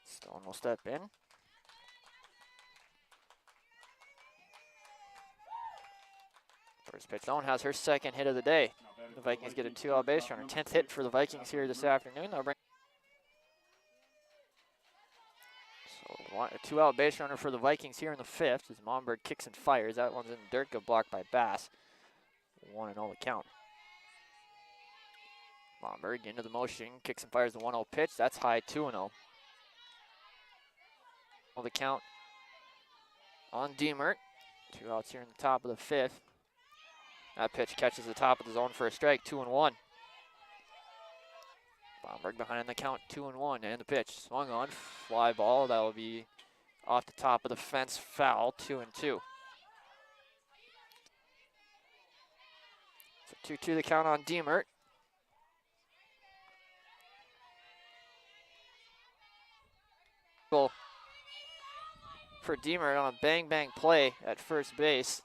Stone will step in. First pitch, Stone has her second hit of the day. The Vikings get a 2-out base runner. 10th hit for the Vikings here this afternoon. They'll bring so a 2-out base runner for the Vikings here in the 5th as Momberg kicks and fires. That one's in the dirt, good block by Bass. 1-0 the count. Momberg into the motion, kicks and fires the 1-0 pitch. That's high, 2-0. The count on Diemert. 2 outs here in the top of the 5th. That pitch catches the top of the zone for a strike, 2-1. Bomberg behind the count, 2-1, and the pitch swung on, fly ball. That will be off the top of the fence, foul, 2-2. So 2-2 the count on Diemert. For Diemert on a bang-bang play at first base.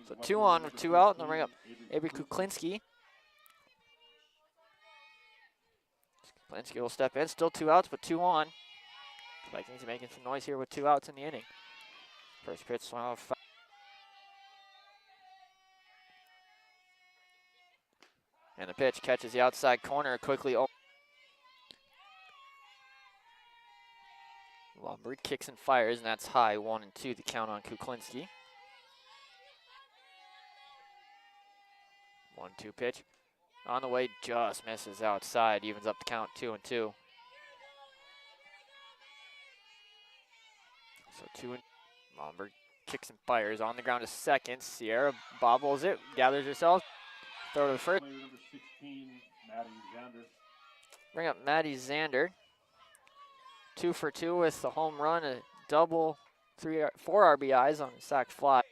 So 2 on with 2 out, and they'll bring up Avery Kuklinski. Kuklinski will step in, still 2 outs, but 2 on. Vikings are making some noise here with 2 outs in the inning. First pitch swung off. And the pitch catches the outside corner quickly. Lombard kicks and fires, and that's high, 1-2 the count on Kuklinski. 1-2 pitch. On the way, just misses outside, evens up the count, 2-2. So 2 and Lombard kicks and fires on the ground to second. Sierra bobbles it, gathers herself, throw to the first. Number 16, Maddie Zander. Bring up Maddie Zander. 2 for 2 with the home run, a double, 4 RBIs on a sac fly.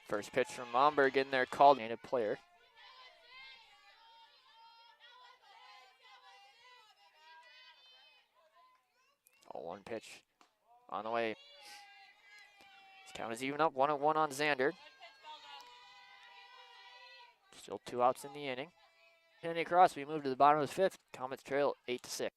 First pitch from Momberg in there, called a player. Oh, 1 pitch on the way. This count is even up, 1-1 on Zander. Still 2 outs in the inning. Inning across, we move to the bottom of the 5th. Comets trail 8-6.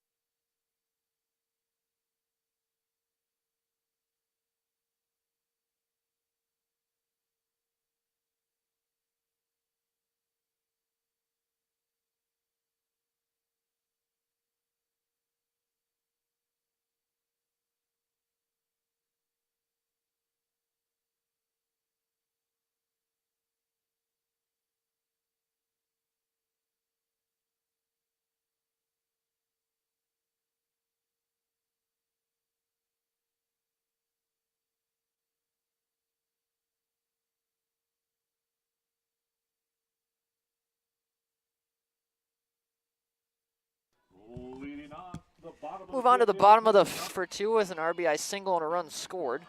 Move on to the bottom of the for 2 with an RBI single and a run scored.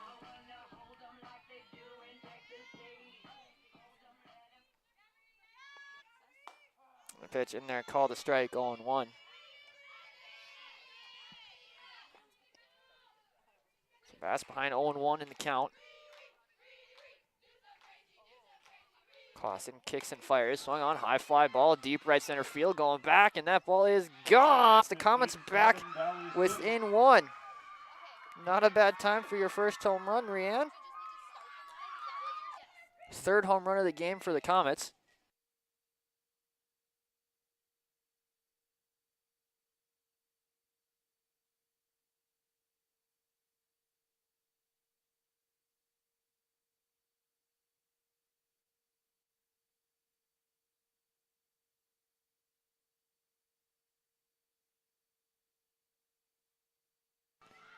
The pitch in there, called a strike, 0-1. So Bass behind 0-1 in the count. Clausen kicks and fires, swung on, high fly ball, deep right center field, going back, and that ball is gone. The Comets back within 1. Not a bad time for your first home run, Rianne. Third home run of the game for the Comets.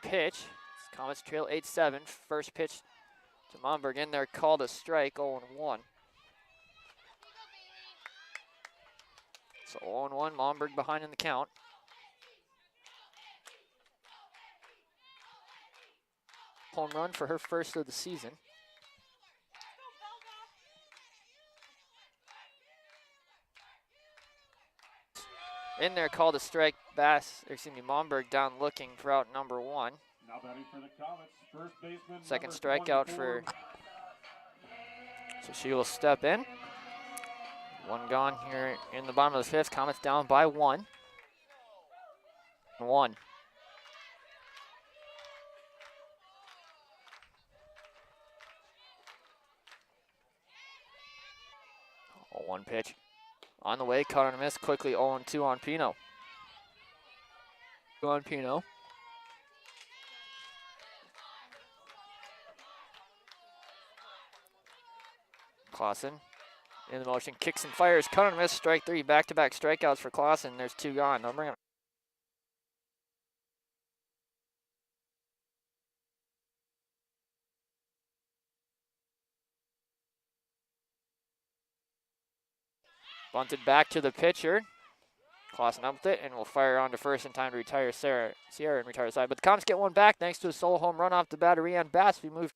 Pitch. Comets trail 8-7. First pitch to Momberg in there, called a strike, 0-1. So 0-1, Momberg behind in the count. Home run for her first of the season. In there, called a strike. Momberg down looking for out number 1. Now batting for the Comets, first baseman. Second number strikeout 24. So she will step in. One gone here in the bottom of the fifth. Comets down by 1. 1. Oh, 1 pitch. On the way, cut and miss. Quickly 0-2 on Pino. 2 on Pino. Clausen in the motion, kicks and fires, cut and miss, strike 3, back-to-back strikeouts for Clausen. There's 2 gone. They'll bring him. Bunted back to the pitcher. Clausen up with it and will fire on to first in time to retire Sierra and retire side. But the Comets get one back thanks to a solo home run off the battery and Bass. We move.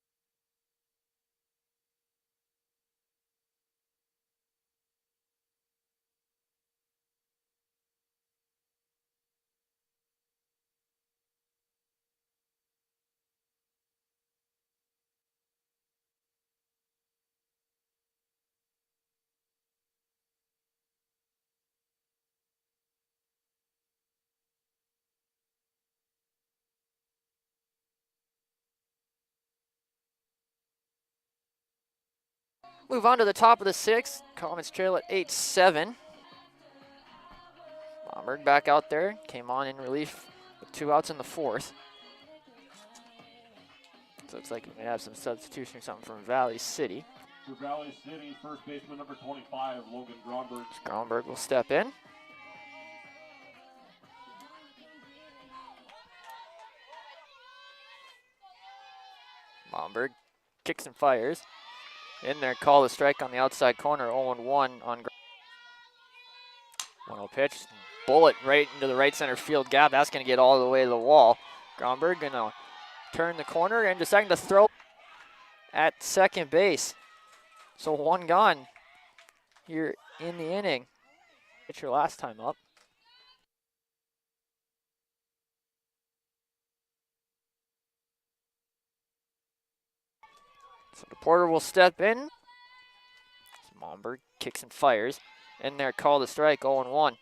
Move on to the top of the 6th. Comets trail at 8-7. Momberg back out there. Came on in relief with 2 outs in the 4th. So looks like we may have some substitution or something from Valley City. For Valley City, first baseman number 25, Logan Gronberg. Gronberg will step in. Momberg kicks and fires. In there, call the strike on the outside corner, 0-1 on 1-0 pitch. Bullet right into the right center field gap. That's going to get all the way to the wall. Gronberg going to turn the corner and just second to throw at second base. So 1 gone here in the inning. Pitcher last time up. So the Porter will step in. Momberg kicks and fires. In there, call the strike, 0-1.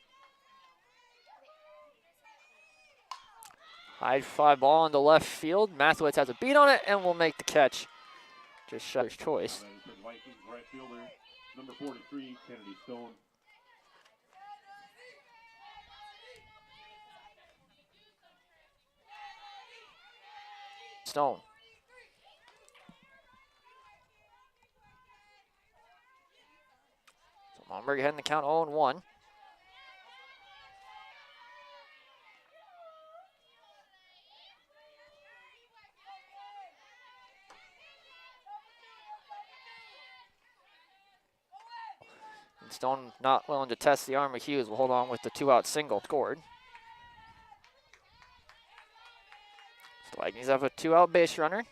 High fly ball into left field. Mathewitz has a beat on it and will make the catch. Just Shutter's choice. Vikings right fielder, number 43, Kennedy Stone. Stone. So Momberg heading the count 0-1. And Stone not willing to test the arm of Hughes. Will hold on with the 2-out single scored. So the Vikings have a 2-out base runner.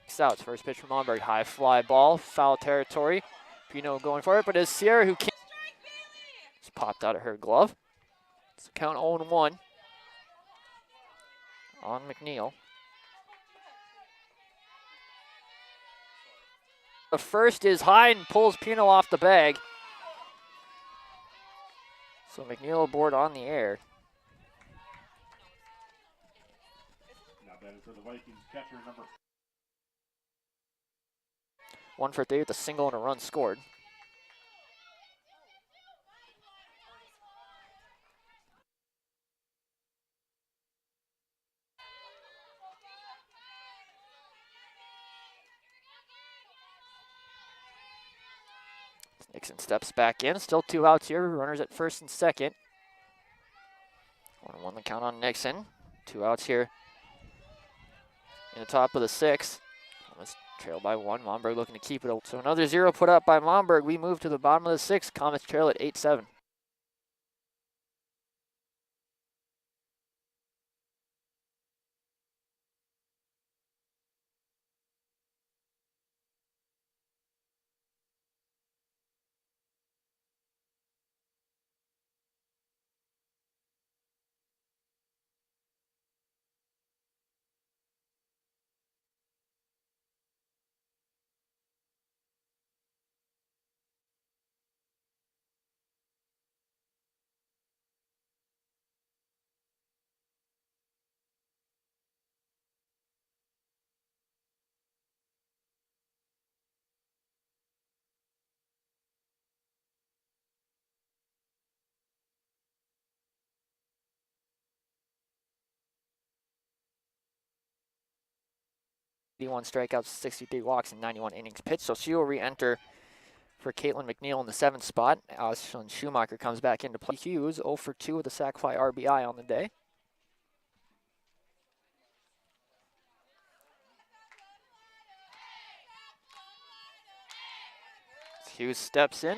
6 outs. First pitch from Momberg. High fly ball, foul territory. Pino going for it, but it's Sierra who can't. Just popped out of her glove. So count 0-1 on McNeil. The first is high and pulls Pino off the bag. So McNeil aboard on the air. Now batting for the Vikings, catcher number. 1 for 3 with a single and a run scored. Nixon steps back in. Still 2 outs here. Runners at first and second. 1-1 the count on Nixon. 2 outs here in the top of the 6th. Let's trail by 1. Momberg looking to keep it. So another 0 put up by Momberg. We move to the bottom of the 6th. Comets trail at 8-7. One strikeouts, 63 walks, and 91 innings pitched. So she will re-enter for Caitlin McNeil in the 7th spot. Alison Schumacher comes back into play. Hughes 0 for 2 with a sac fly RBI on the day. Hughes steps in.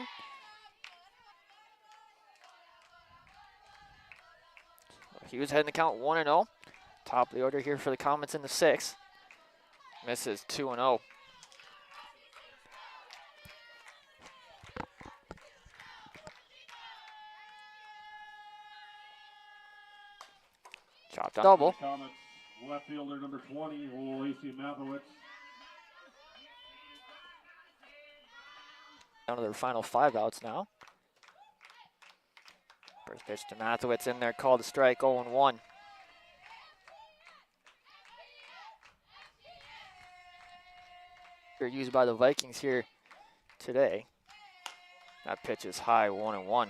Hughes heading the count 1-0. Top of the order here for the Comets in the 6th. Misses 2-0. Chopped on double. Comets left fielder number 20, Lacey Mathowitz. Down to their final 5 outs now. First pitch to Mathowitz in there, called a strike, 0-1. Used by the Vikings here today. That pitch is high, 1-1.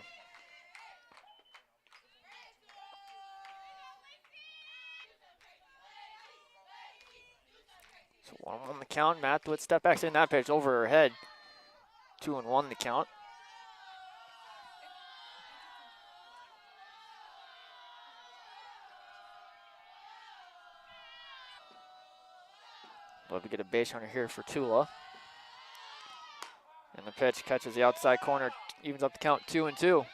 So 1-1 the count. Mathowitz step back in that pitch over her head. 2-1 the count. Love to get a base runner here for Tula. And the pitch catches the outside corner, evens up the count 2-2.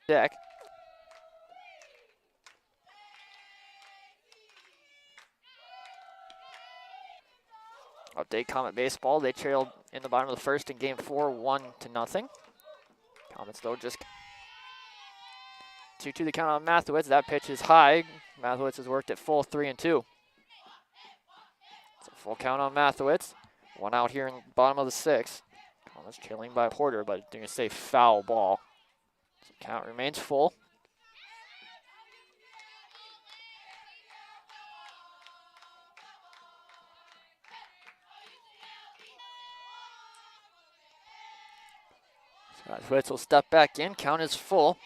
Deck. Update Comet Baseball. They trailed in the bottom of the 1st in game 4, 1-0. Comets though just 2-2 the count on Mathowitz. That pitch is high. Mathowitz has worked at full 3-2. It's a full count on Mathowitz. 1 out here in the bottom of the 6th. Comets trailing by Porter, but they're going to say foul ball. So count remains full. So Mathowitz will step back in. Count is full.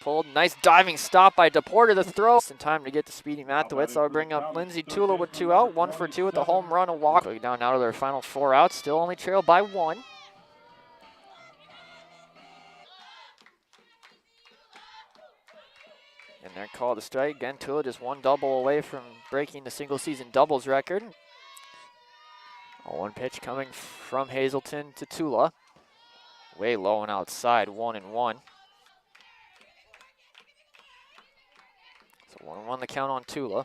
Pulled, nice diving stop by DePorter. The throw in time to get to Speedy Mathowitz. I'll bring up Lindsay Tula with 2 out, 1 for 2 with a home run, a walk. Going down now to their final 4 outs, still only trailed by 1. And they're called a strike. Again, Tula just 1 double away from breaking the single season doubles record. A 1 pitch coming from Hazelton to Tula. Way low and outside, 1-1. So 1-1 the count on Tula.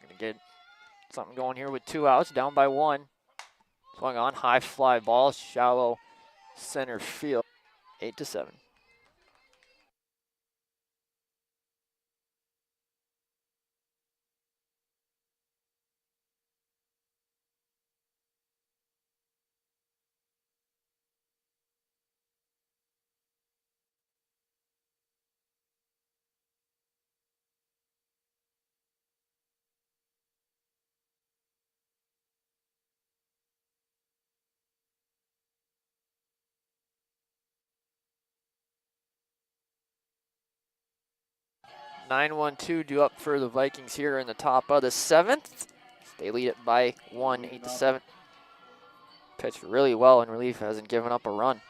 Gonna get something going here with 2 outs, down by 1. Swung on, high fly ball, shallow center field, 8-7. 9-1-2 due up for the Vikings here in the top of the 7th. They lead it by 1, 8-7. Pitched really well in relief, hasn't given up a run.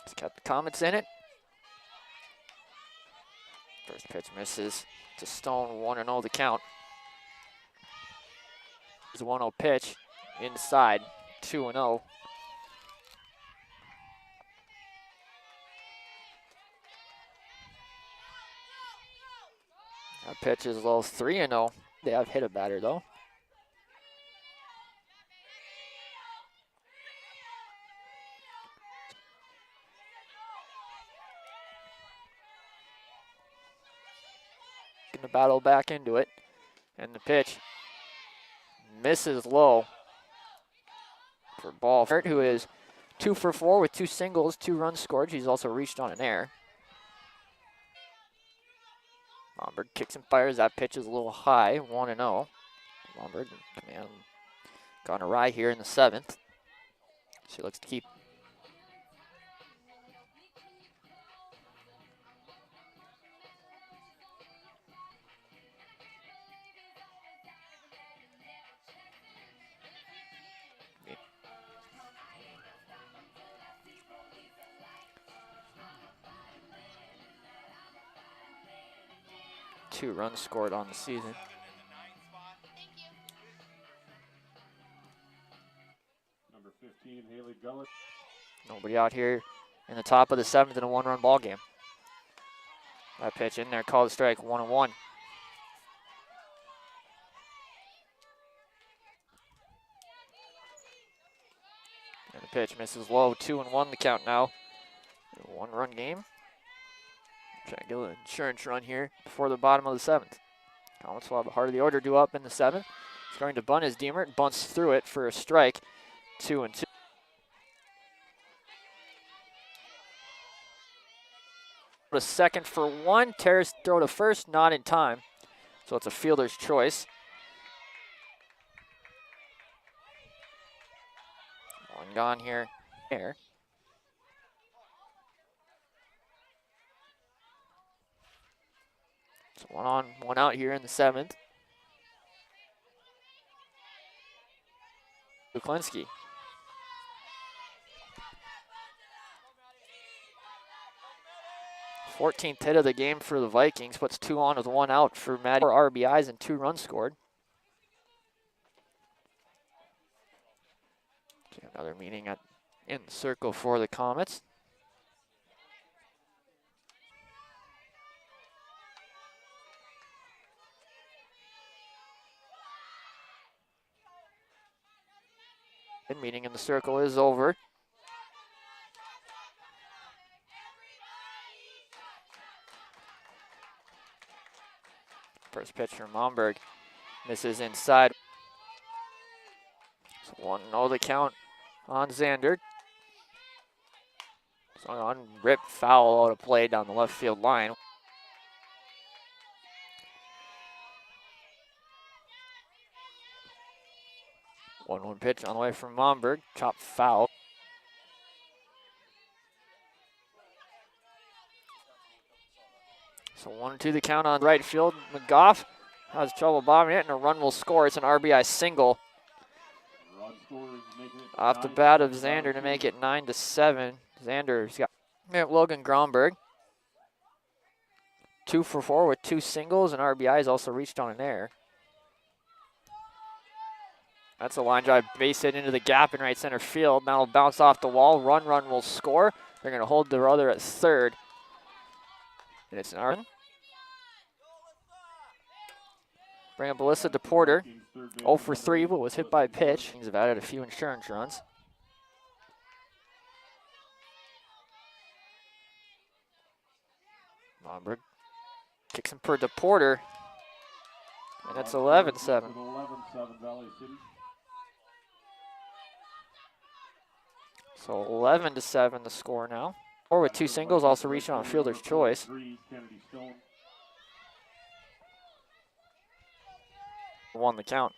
It's got the Comets in it. First pitch misses to Stone, 1-0 the count. It's a 1-0 pitch inside, 2-0. That pitch is low, 3-0. They have hit a batter though. Gonna battle back into it. And the pitch misses low for ball. Who is 2 for 4 with 2 singles, 2 runs scored. He's also reached on an error. Lombard kicks and fires. That pitch is a little high, 1-0. Lombard, man, gone awry here in the 7th. She looks to keep. Two runs scored on the season. Number 15, Haley Gullet. Nobody out here in the top of the 7th in a 1-run ball game. That pitch in there, called a strike, 1-1. And the pitch misses low, 2-1 the count now. 1-run game. Trying to get an insurance run here before the bottom of the 7th. Comets will have the heart of the order due up in the 7th. Starting to bunt is Diemert, bunts through it for a strike, 2-2. A second for 1, Terrace throw to first, not in time. So it's a fielder's choice. One gone here. There. So 1 on, 1 out here in the 7th. Kuklinski. 14th hit of the game for the Vikings, puts 2 on with 1 out for Maddie. 4 RBIs and 2 runs scored. Another meeting in the circle for the Comets. The meeting in the circle is over. First pitch from Momberg misses inside. So 1-0 the count on Xander. So on rip foul out of play down the left field line. One pitch on the way from Momberg, chop foul. So 1-2 the count on right field. McGough has trouble bobbing it, and a run will score. It's an RBI single off the bat of Xander to make it 9-7. Xander's got Logan Gromberg. 2 for 4 with 2 singles, and RBI's also reached on an error. That's a line drive, base hit into the gap in right center field. Now it'll bounce off the wall. Run will score. They're going to hold the runner at third. And it's an run. Bring up Alyssa DePorter. 0 for 3, but was hit by a pitch. Things have added a few insurance runs. Momberg kicks him per DePorter. And it's 11-7. So 11-7 the score now. Or with 2 singles, also reaching on fielder's choice. Won the count.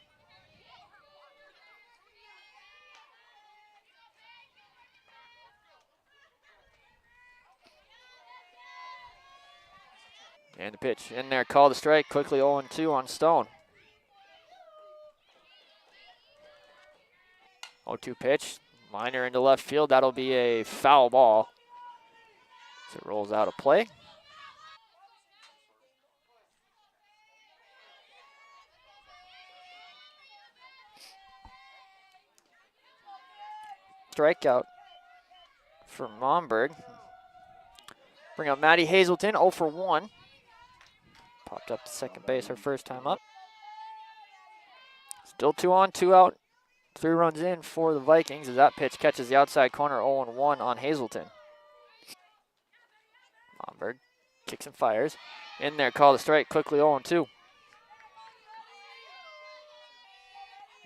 And the pitch in there, call the strike, quickly 0-2 on Stone. 0-2 pitch, liner into left field, that'll be a foul ball. So it rolls out of play. Strikeout for Momberg. Bring up Maddie Hazelton, 0 for 1. Popped up to second base her first time up. Still 2 on, 2 out, 3 runs in for the Vikings as that pitch catches the outside corner, 0-1 on Hazelton. Momberg kicks and fires. In there, call the strike, quickly 0-2.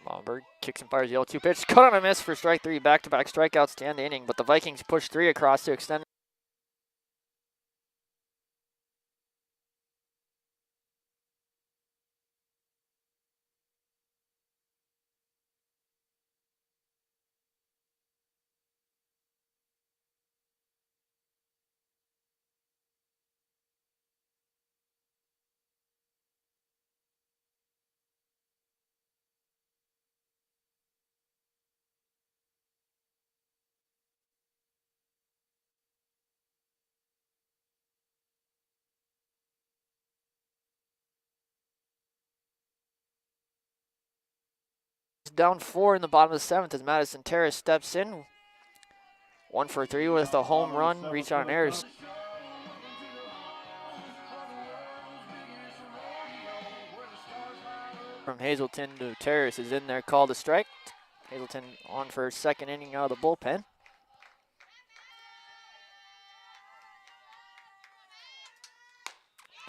Momberg kicks and fires the 0-2 pitch. Cut on a miss for strike 3, back-to-back strikeouts to end the inning, but the Vikings push 3 across to extend. Down 4 in the bottom of the 7th as Madison Terrace steps in. 1 for 3 with a home run, reach on errors. From Hazelton to Terrace is in there, called a strike. Hazelton on for her second inning out of the bullpen.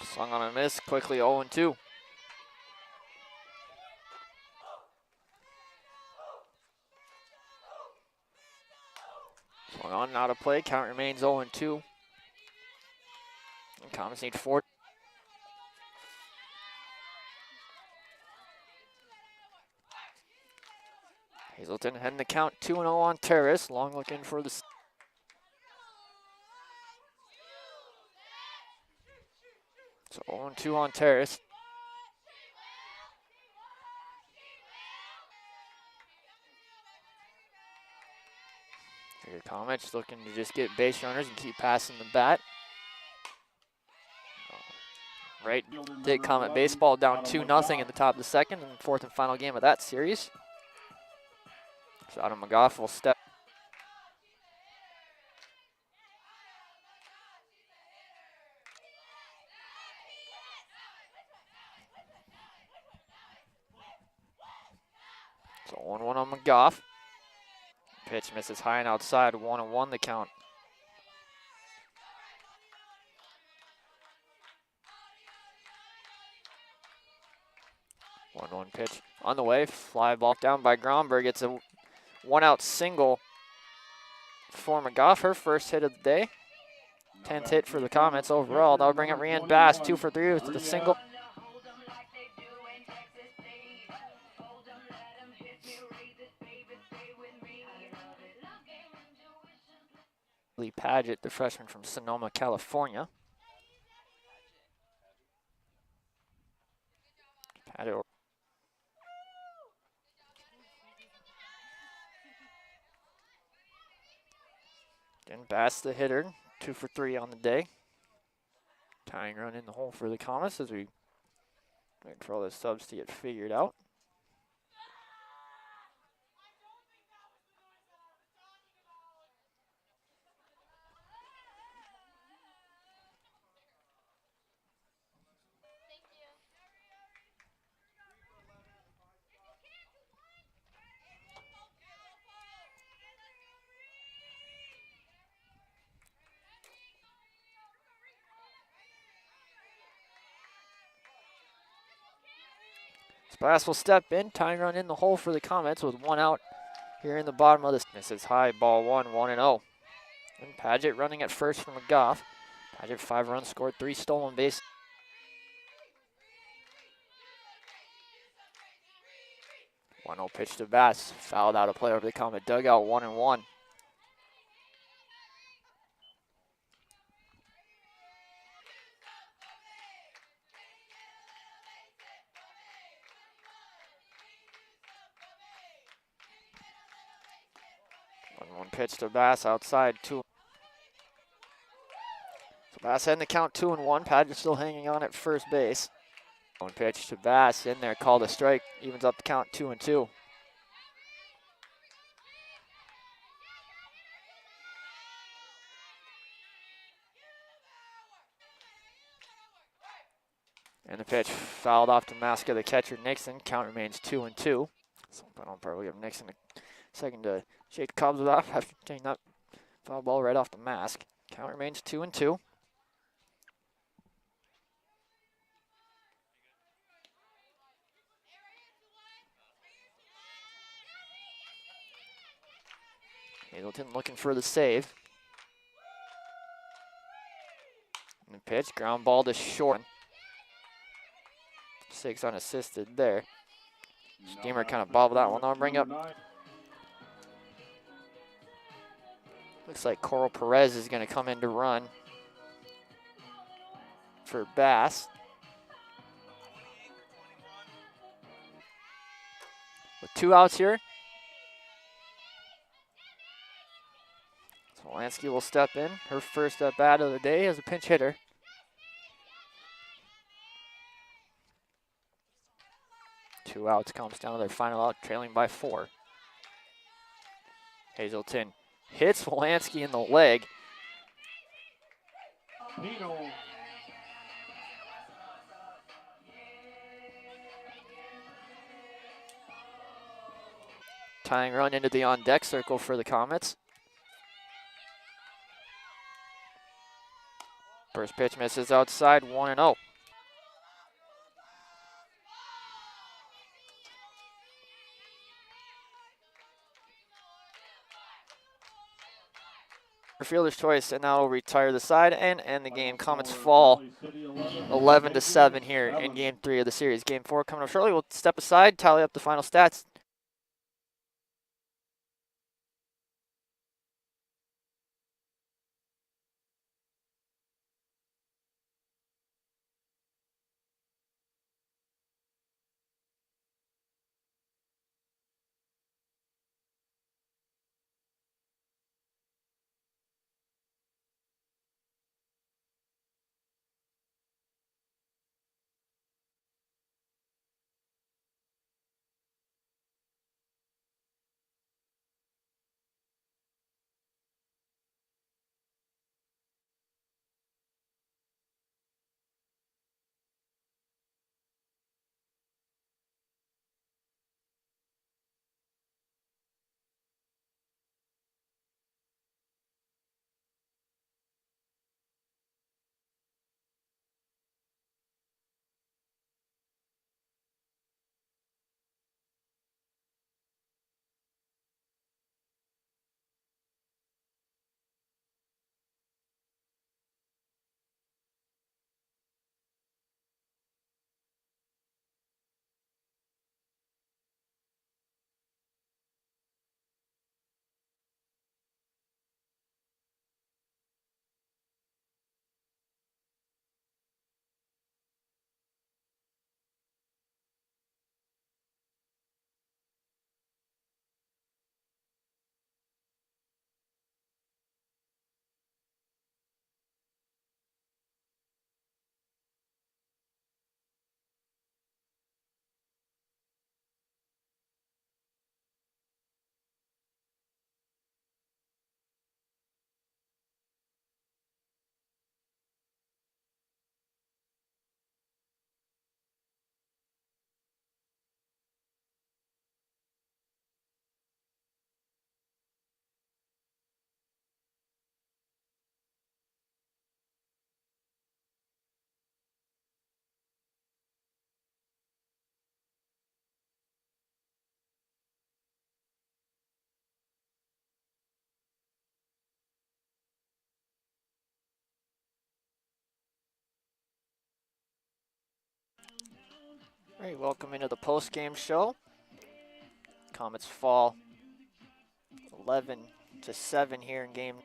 Swung on a miss, quickly 0-2. Swung on and out of play, count remains 0-2. And Comets need 4. Hazelton heading the count 2-0 on Terrace. Long looking for the. So 0-2 on Terrace. Here Comets looking to just get base runners and keep passing the bat. Right, did Comet baseball down 2-0 in the top of the second and 4th and final game of that series. So Adam McGough will step. So 1-1 on McGough. Pitch misses high and outside, 1-1 the count. One pitch on the way, fly ball down by Gromberg. It's a 1-out single for McGough, her first hit of the day. 10th hit for the Comets overall. That'll bring up Rhiann Bass, 2 for 3 with the single. Lee Paget, the freshman from Sonoma, California. Paget. Again, Bass the hitter, 2 for 3 on the day. Tying run in the hole for the Comets as we wait for all the subs to get figured out. Bass will step in, tying run in the hole for the Comets with 1 out here in the bottom of this. Misses high, ball 1, 1-0. And Paget running at first from McGough. Paget 5 runs scored, 3 stolen bases. One 0 pitch to Bass, fouled out of play over the Comet dugout, 1-1. One pitch to Bass outside, 2. So Bass heading the count 2-1. Padgett still hanging on at first base. One pitch to Bass in there, called a strike, evens up the count 2-2. And the pitch fouled off to mask of the catcher Nixon. Count remains 2-2. So I'll probably give Nixon a second to shake the cobs off after taking that foul ball right off the mask. Count remains 2-2. Hazelton looking for the save. And the pitch, ground ball to short. 6 unassisted there. Steamer kind of bobbled that one. I'll bring up. Looks like Coral Perez is going to come in to run for Bass. With 2 outs here. So Lansky will step in. Her first at bat of the day as a pinch hitter. Two outs, comes down to their final out, trailing by 4. Hazelton hits Wolanski in the leg. Nino. Tying run into the on-deck circle for the Comets. First pitch misses outside, 1-0. Fielder's choice, and now will retire the side and end the game. Comets fall 11-7 here in Game 3 of the series. Game 4 coming up shortly. We'll step aside, tally up the final stats. All right, welcome into the post-game show. Comets fall 11-7 here in game.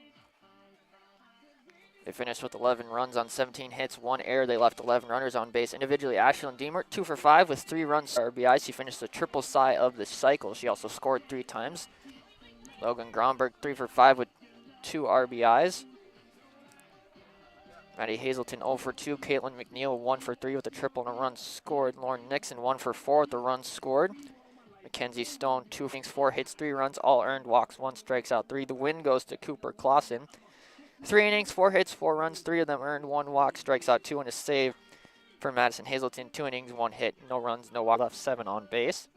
They finished with 11 runs on 17 hits, 1 error. They left 11 runners on base. Individually, Ashlyn Deemer, 2 for 5 with 3 runs RBI. She finished the triple sigh of the cycle. She also scored 3 times. Logan Gromberg 3 for 5 with 2 RBIs. Maddie Hazelton 0 for 2. Caitlin McNeil 1 for 3 with a triple and a run scored. Lauren Nixon 1 for 4 with a run scored. Mackenzie Stone 2 innings, 4 hits, 3 runs, all earned, walks 1, strikes out 3. The win goes to Cooper Clausen. 3 innings, 4 hits, 4 runs, 3 of them earned, 1 walk, strikes out 2, and a save for Madison Hazelton. 2 innings, 1 hit, no runs, no walk, left 7 on base.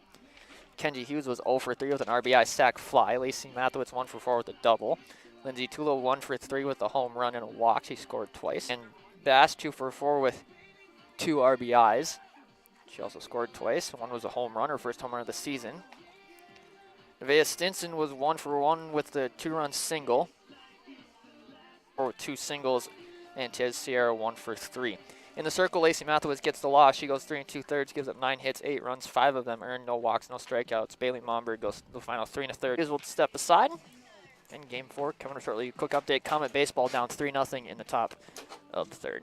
Kenji Hughes was 0 for 3 with an RBI sac fly. Lacey Mathewitz 1 for 4 with a double. Lindsay Tulo 1 for 3 with a home run and a walk. She scored twice. And Bass 2 for 4 with 2 RBIs. She also scored twice. One was a home run, her first home run of the season. Nevaeh Stinson was 1 for 1 with the 2-run single. Or with 2 singles. And Tez Sierra 1 for 3. In the circle, Lacey Mathewitz gets the loss. She goes 3 2/3, gives up 9 hits, 8 runs, 5 of them earned, no walks, no strikeouts. Bailey Momberg goes the final 3 1/3. Will step aside. And game 4 coming up shortly. Quick update: Comet Baseball down 3-0 in the top of the 3rd.